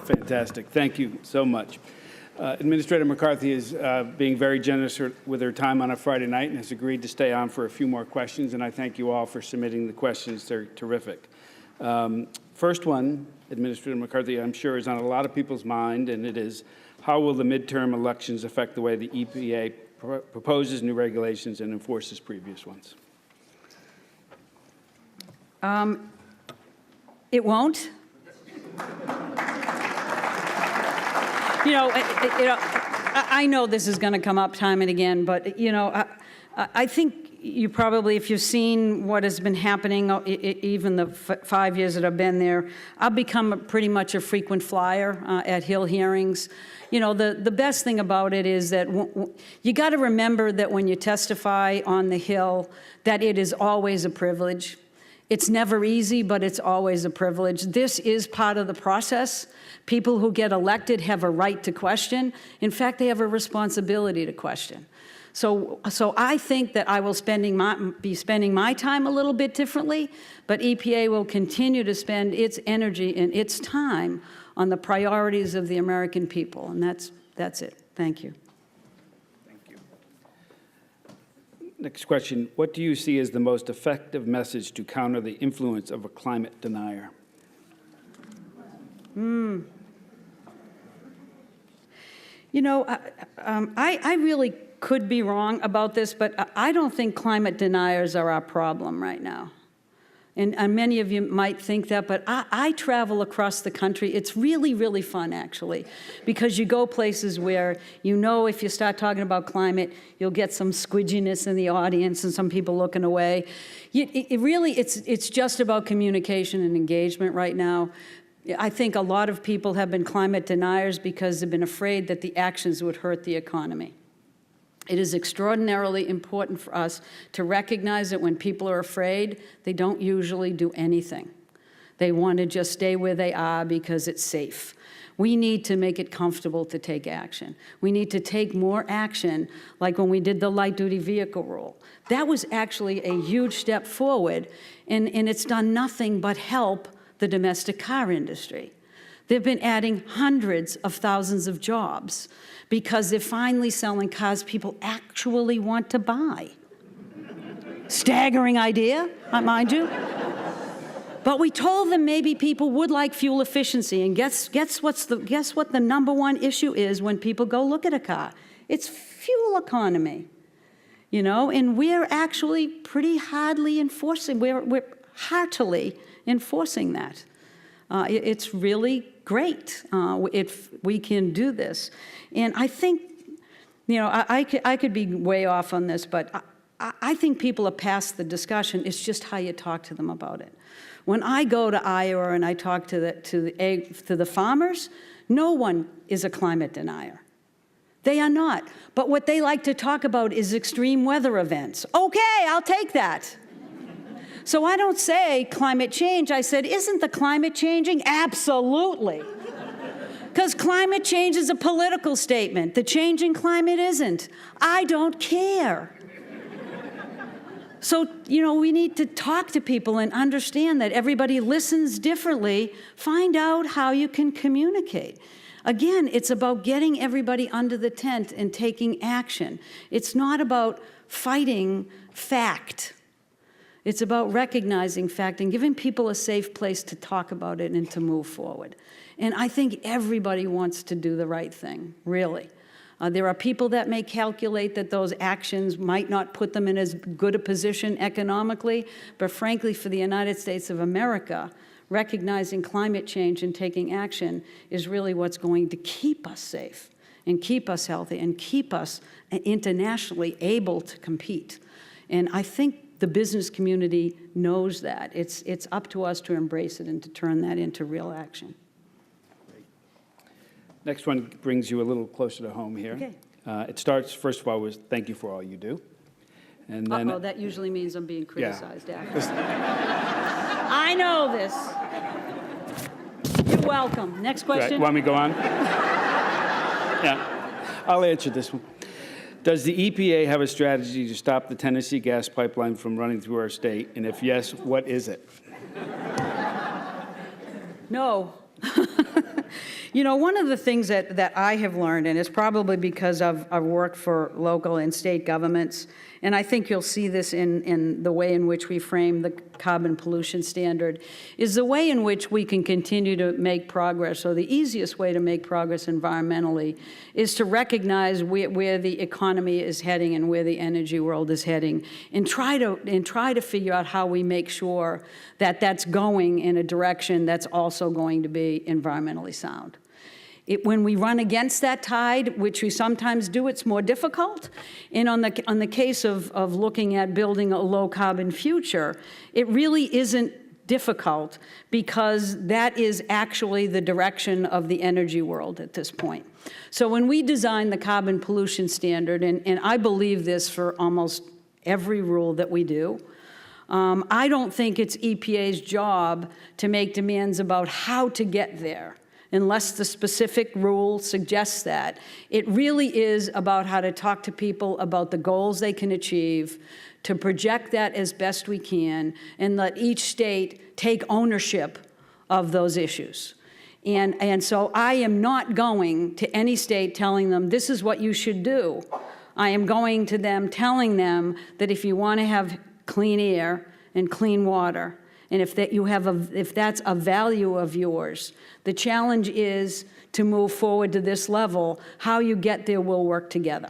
Fantastic. Thank you so much. Administrator McCarthy is being very generous with her time on a Friday night and has agreed to stay on for a few more questions, and I thank you all for submitting the questions. They're terrific. First one, Administrator McCarthy, I'm sure is on a lot of people's mind, and it is, how will the midterm elections affect the way the EPA proposes new regulations and enforces previous ones? It won't. I know this is going to come up time and again, but, I think, you probably, if you've seen what has been happening, even the 5 years that I've been there, I've become pretty much a frequent flyer at Hill hearings. You know, the best thing about it is that you got to remember that when you testify on the Hill, that it is always a privilege. It's never easy, but it's always a privilege. This is part of the process. People who get elected have a right to question. In fact, they have a responsibility to question. So I think that I will be spending my time a little bit differently, but EPA will continue to spend its energy and its time on the priorities of the American people, and that's it. Thank you. Thank you. Next question. What do you see as the most effective message to counter the influence of a climate denier? You know, I really could be wrong about this, but I don't think climate deniers are our problem right now. And many of you might think that, but I travel across the country. It's really, really fun, actually, because you go places where you know if you start talking about climate, you'll get some squidginess in the audience and some people looking away. It's just about communication and engagement right now. I think a lot of people have been climate deniers because they've been afraid that the actions would hurt the economy. It is extraordinarily important for us to recognize that when people are afraid, they don't usually do anything. They want to just stay where they are because it's safe. We need to make it comfortable to take action. We need to take more action, like when we did the light-duty vehicle rule. That was actually a huge step forward, and it's done nothing but help the domestic car industry. They've been adding hundreds of thousands of jobs because they're finally selling cars people actually want to buy. Staggering idea, mind you. But we told them maybe people would like fuel efficiency, and guess what the number one issue is when people go look at a car? It's fuel economy, you know, and we're actually pretty hardly enforcing, we're heartily enforcing that. It's really great if we can do this. And I think, you know, I could be way off on this, but I think people are past the discussion. It's just how you talk to them about it. When I go to Iowa and I talk to the farmers, no one is a climate denier. They are not. But what they like to talk about is extreme weather events. Okay, I'll take that. So I don't say climate change. I said, isn't the climate changing? Absolutely. Because climate change is a political statement. The changing climate isn't. I don't care. So, you know, we need to talk to people and understand that everybody listens differently. Find out how you can communicate. Again, it's about getting everybody under the tent and taking action. It's not about fighting fact. It's about recognizing fact and giving people a safe place to talk about it and to move forward. And I think everybody wants to do the right thing, really. There are people that may calculate that those actions might not put them in as good a position economically, but frankly, for the United States of America, recognizing climate change and taking action is really what's going to keep us safe and keep us healthy and keep us internationally able to compete. And I think the business community knows that. It's up to us to embrace it and to turn that into real action. Next one brings you a little closer to home here. Okay. It starts, first of all, with thank you for all you do. And then, Uh-oh, that usually means I'm being criticized after. I know this. You're welcome. Next question. Want me to go on? Yeah, I'll answer this one. Does the EPA have a strategy to stop the Tennessee gas pipeline from running through our state? And if yes, what is it? No. You know, one of the things that I have learned, and it's probably because I've worked for local and state governments, and I think you'll see this in the way in which we frame the carbon pollution standard, is the way in which we can continue to make progress. So the easiest way to make progress environmentally is to recognize where the economy is heading and where the energy world is heading, and try to figure out how we make sure that that's going in a direction that's also going to be environmentally sound. When we run against that tide, which we sometimes do, it's more difficult. And on the case of looking at building a low-carbon future, it really isn't difficult because that is actually the direction of the energy world at this point. So when we design the carbon pollution standard, and I believe this for almost every rule that we do, I don't think it's EPA's job to make demands about how to get there, unless the specific rule suggests that. It really is about how to talk to people about the goals they can achieve, to project that as best we can, and let each state take ownership of those issues. And so I am not going to any state telling them, this is what you should do. I am going to them telling them that if you want to have clean air and clean water, and if that's a value of yours, the challenge is to move forward to this level. How you get there will work together.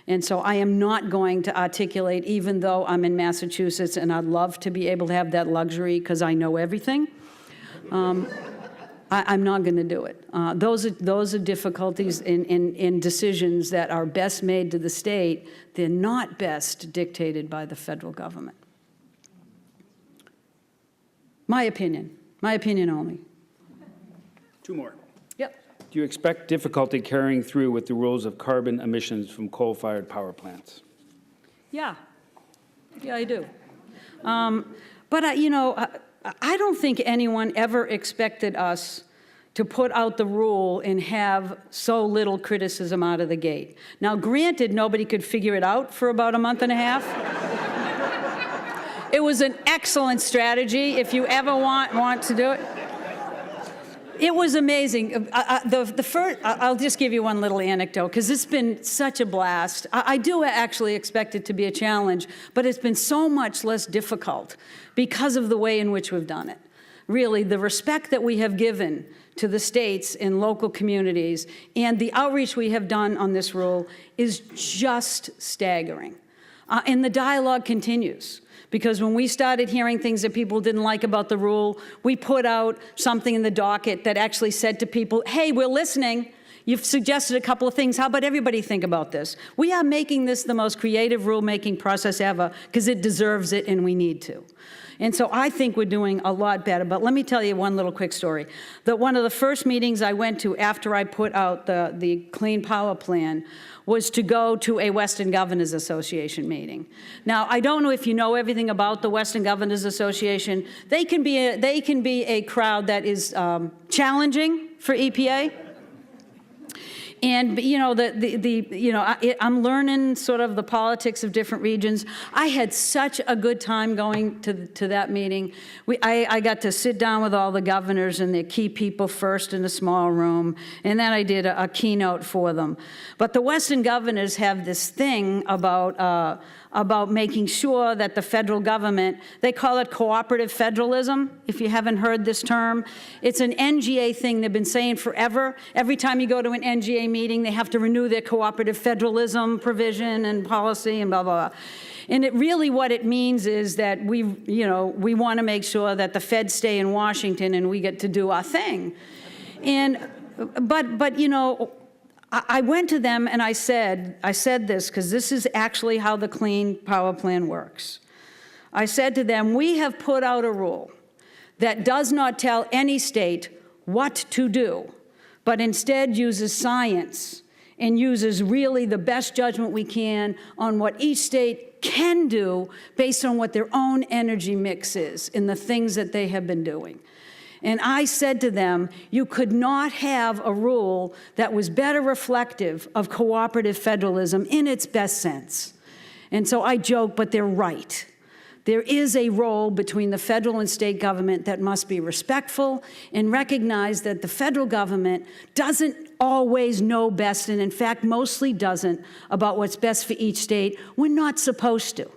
And so I am not going to articulate, even though I'm in Massachusetts and I'd love to be able to have that luxury because I know everything. I'm not going to do it. Those are difficulties in decisions that are best made to the state. They're not best dictated by the federal government. My opinion only. Two more. Yep. Do you expect difficulty carrying through with the rules of carbon emissions from coal-fired power plants? Yeah, I do. But I don't think anyone ever expected us to put out the rule and have so little criticism out of the gate. Now, granted, nobody could figure it out for about a month and a half. It was an excellent strategy if you ever want to do it. It was amazing. I'll just give you one little anecdote, because it's been such a blast. I do actually expect it to be a challenge, but it's been so much less difficult because of the way in which we've done it. Really, the respect that we have given to the states and local communities and the outreach we have done on this rule is just staggering. And the dialogue continues. Because when we started hearing things that people didn't like about the rule, we put out something in the docket that actually said to people, hey, we're listening. You've suggested a couple of things. How about everybody think about this? We are making this the most creative rulemaking process ever because it deserves it and we need to. And so I think we're doing a lot better. But let me tell you one little quick story. One of the first meetings I went to after I put out the Clean Power Plan was to go to a Western Governors Association meeting. Now, I don't know if you know everything about the Western Governors Association. They can be a crowd that is challenging for EPA. And I'm learning sort of the politics of different regions. I had such a good time going to that meeting. I got to sit down with all the governors and their key people first in a small room, and then I did a keynote for them. But the Western governors have this thing about making sure that the federal government, they call it cooperative federalism, if you haven't heard this term. It's an NGA thing they've been saying forever. Every time you go to an NGA meeting, they have to renew their cooperative federalism provision and policy and blah, blah, blah. And what it means is that we want to make sure that the feds stay in Washington and we get to do our thing. But I went to them and I said this, because this is actually how the Clean Power Plan works. I said to them, we have put out a rule that does not tell any state what to do, but instead uses science and uses really the best judgment we can on what each state can do based on what their own energy mix is and the things that they have been doing. And I said to them, you could not have a rule that was better reflective of cooperative federalism in its best sense. And so I joke, but they're right. There is a role between the federal and state government that must be respectful and recognize that the federal government doesn't always know best, and in fact mostly doesn't, about what's best for each state. We're not supposed to.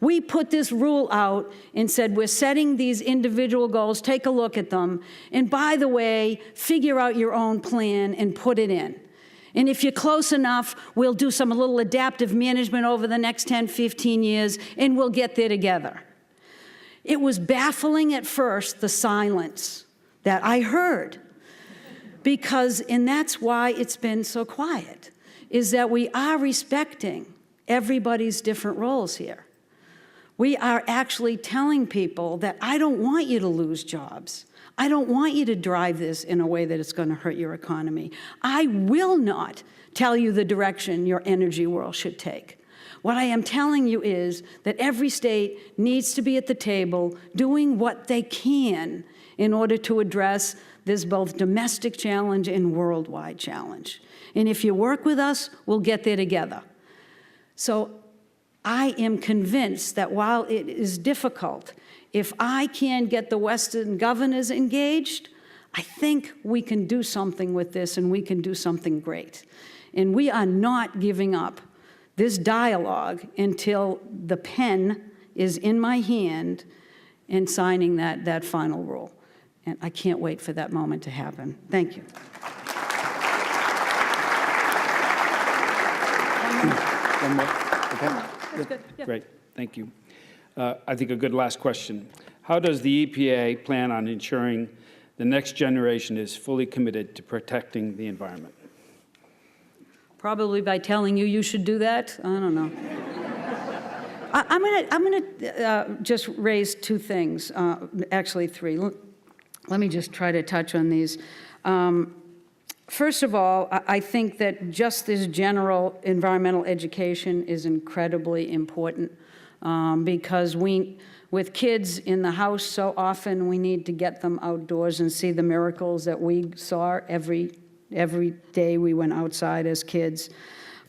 We put this rule out and said, we're setting these individual goals, take a look at them, and by the way, figure out your own plan and put it in. And if you're close enough, we'll do some little adaptive management over the next 10, 15 years, and we'll get there together. It was baffling at first, the silence that I heard. and that's why it's been so quiet, is that we are respecting everybody's different roles here. We are actually telling people that I don't want you to lose jobs. I don't want you to drive this in a way that it's going to hurt your economy. I will not tell you the direction your energy world should take. What I am telling you is that every state needs to be at the table doing what they can in order to address this both domestic challenge and worldwide challenge. And if you work with us, we'll get there together. So I am convinced that while it is difficult, if I can get the Western governors engaged, I think we can do something with this, and we can do something great. And we are not giving up this dialogue until the pen is in my hand and signing that final rule. And I can't wait for that moment to happen. Thank you. One more? Okay. That's good. Yeah. Great, thank you. I think a good last question. How does the EPA plan on ensuring the next generation is fully committed to protecting the environment? Probably by telling you should do that. I don't know. I'm gonna just raise two things, actually three. Let me just try to touch on these. First of all, I think that just this general environmental education is incredibly important because with kids in the house, so often we need to get them outdoors and see the miracles that we saw every day we went outside as kids.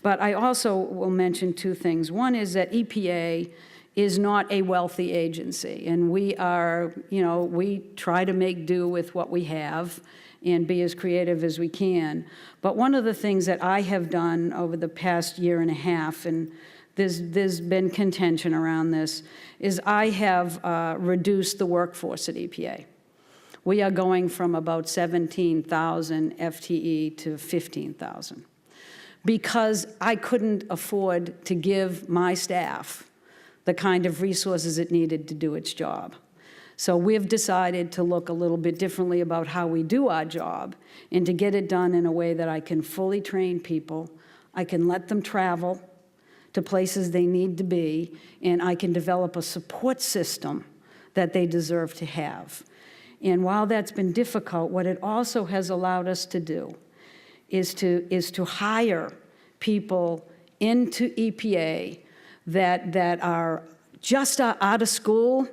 But I also will mention two things. One is that EPA is not a wealthy agency, and we try to make do with what we have and be as creative as we can. But one of the things that I have done over the past year and a half, and there's been contention around this, is I have reduced the workforce at EPA. We are going from about 17,000 FTE to 15,000 because I couldn't afford to give my staff the kind of resources it needed to do its job. So we've decided to look a little bit differently about how we do our job and to get it done in a way that I can fully train people, I can let them travel to places they need to be, and I can develop a support system that they deserve to have. And while that's been difficult, what it also has allowed us to do is to hire people into EPA that are just out of school,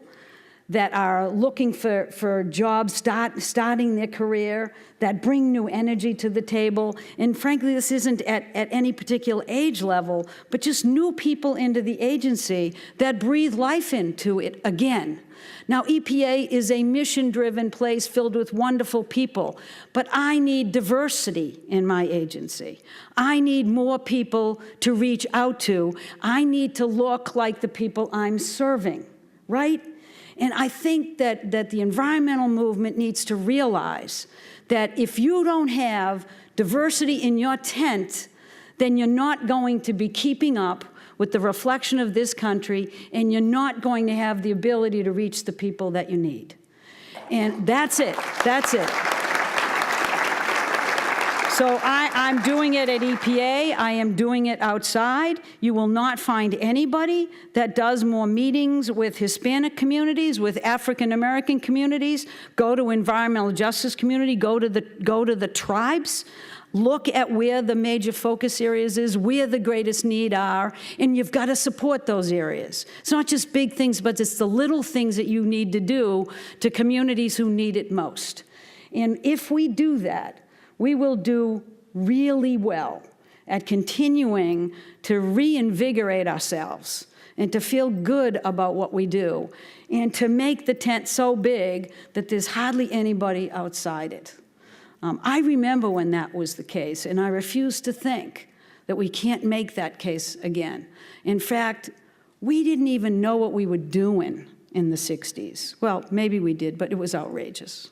that are looking for jobs, starting their career, that bring new energy to the table. And frankly, this isn't at any particular age level, but just new people into the agency that breathe life into it again. Now, EPA is a mission-driven place filled with wonderful people, but I need diversity in my agency. I need more people to reach out to. I need to look like the people I'm serving, right? And I think that the environmental movement needs to realize that if you don't have diversity in your tent, then you're not going to be keeping up with the reflection of this country, and you're not going to have the ability to reach the people that you need. And that's it. That's it. So I'm doing it at EPA. I am doing it outside. You will not find anybody that does more meetings with Hispanic communities, with African American communities. Go to environmental justice community. Go to the tribes. Look at where the major focus areas is, where the greatest need are, and you've got to support those areas. It's not just big things, but it's the little things that you need to do to communities who need it most. And if we do that, we will do really well at continuing to reinvigorate ourselves and to feel good about what we do and to make the tent so big that there's hardly anybody outside it. I remember when that was the case, and I refuse to think that we can't make that case again. In fact, we didn't even know what we were doing in the 60s. Well, maybe we did, but it was outrageous.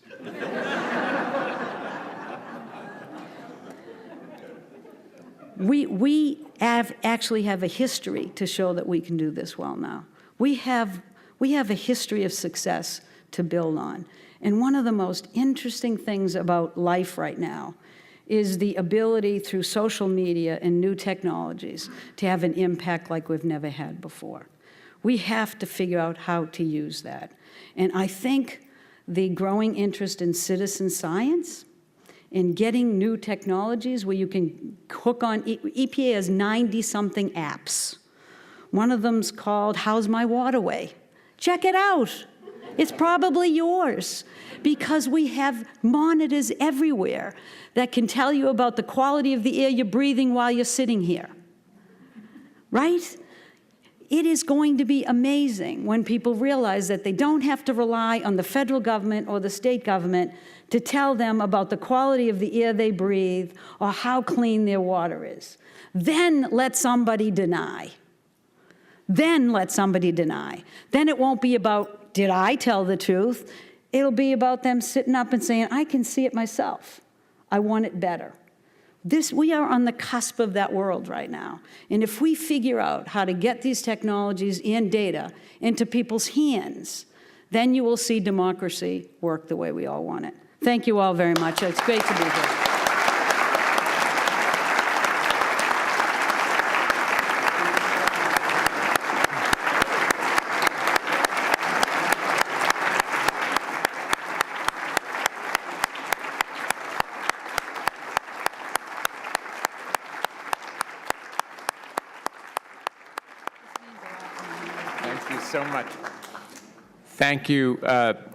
We actually have a history to show that we can do this well now. We have a history of success to build on. And one of the most interesting things about life right now is the ability through social media and new technologies to have an impact like we've never had before. We have to figure out how to use that. And I think the growing interest in citizen science, in getting new technologies where you can hook on, EPA has 90-something apps. One of them's called How's My Waterway? Check it out. It's probably yours, because we have monitors everywhere that can tell you about the quality of the air you're breathing while you're sitting here, right? It is going to be amazing when people realize that they don't have to rely on the federal government or the state government to tell them about the quality of the air they breathe or how clean their water is. Then let somebody deny. Then let somebody deny. Then it won't be about, did I tell the truth? It'll be about them sitting up and saying, I can see it myself. I want it better. We are on the cusp of that world right now. And if we figure out how to get these technologies and data into people's hands, then you will see democracy work the way we all want it. Thank you all very much. It's great to be here. Thank you so much. Thank you,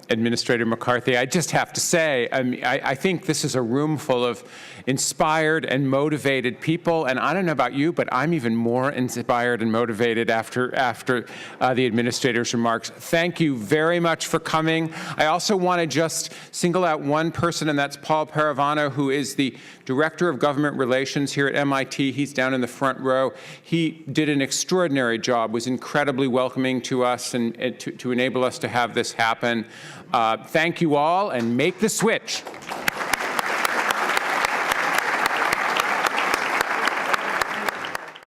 Administrator McCarthy. I just have to say, I think this is a room full of inspired and motivated people, and I don't know about you, but I'm even more inspired and motivated after the Administrator's remarks. Thank you very much for coming. I also want to just single out one person, and that's Paul Paravano, who is the Director of Government Relations here at MIT. He's down in the front row. He did an extraordinary job, was incredibly welcoming to us and to enable us to have this happen. Thank you all, and make the switch.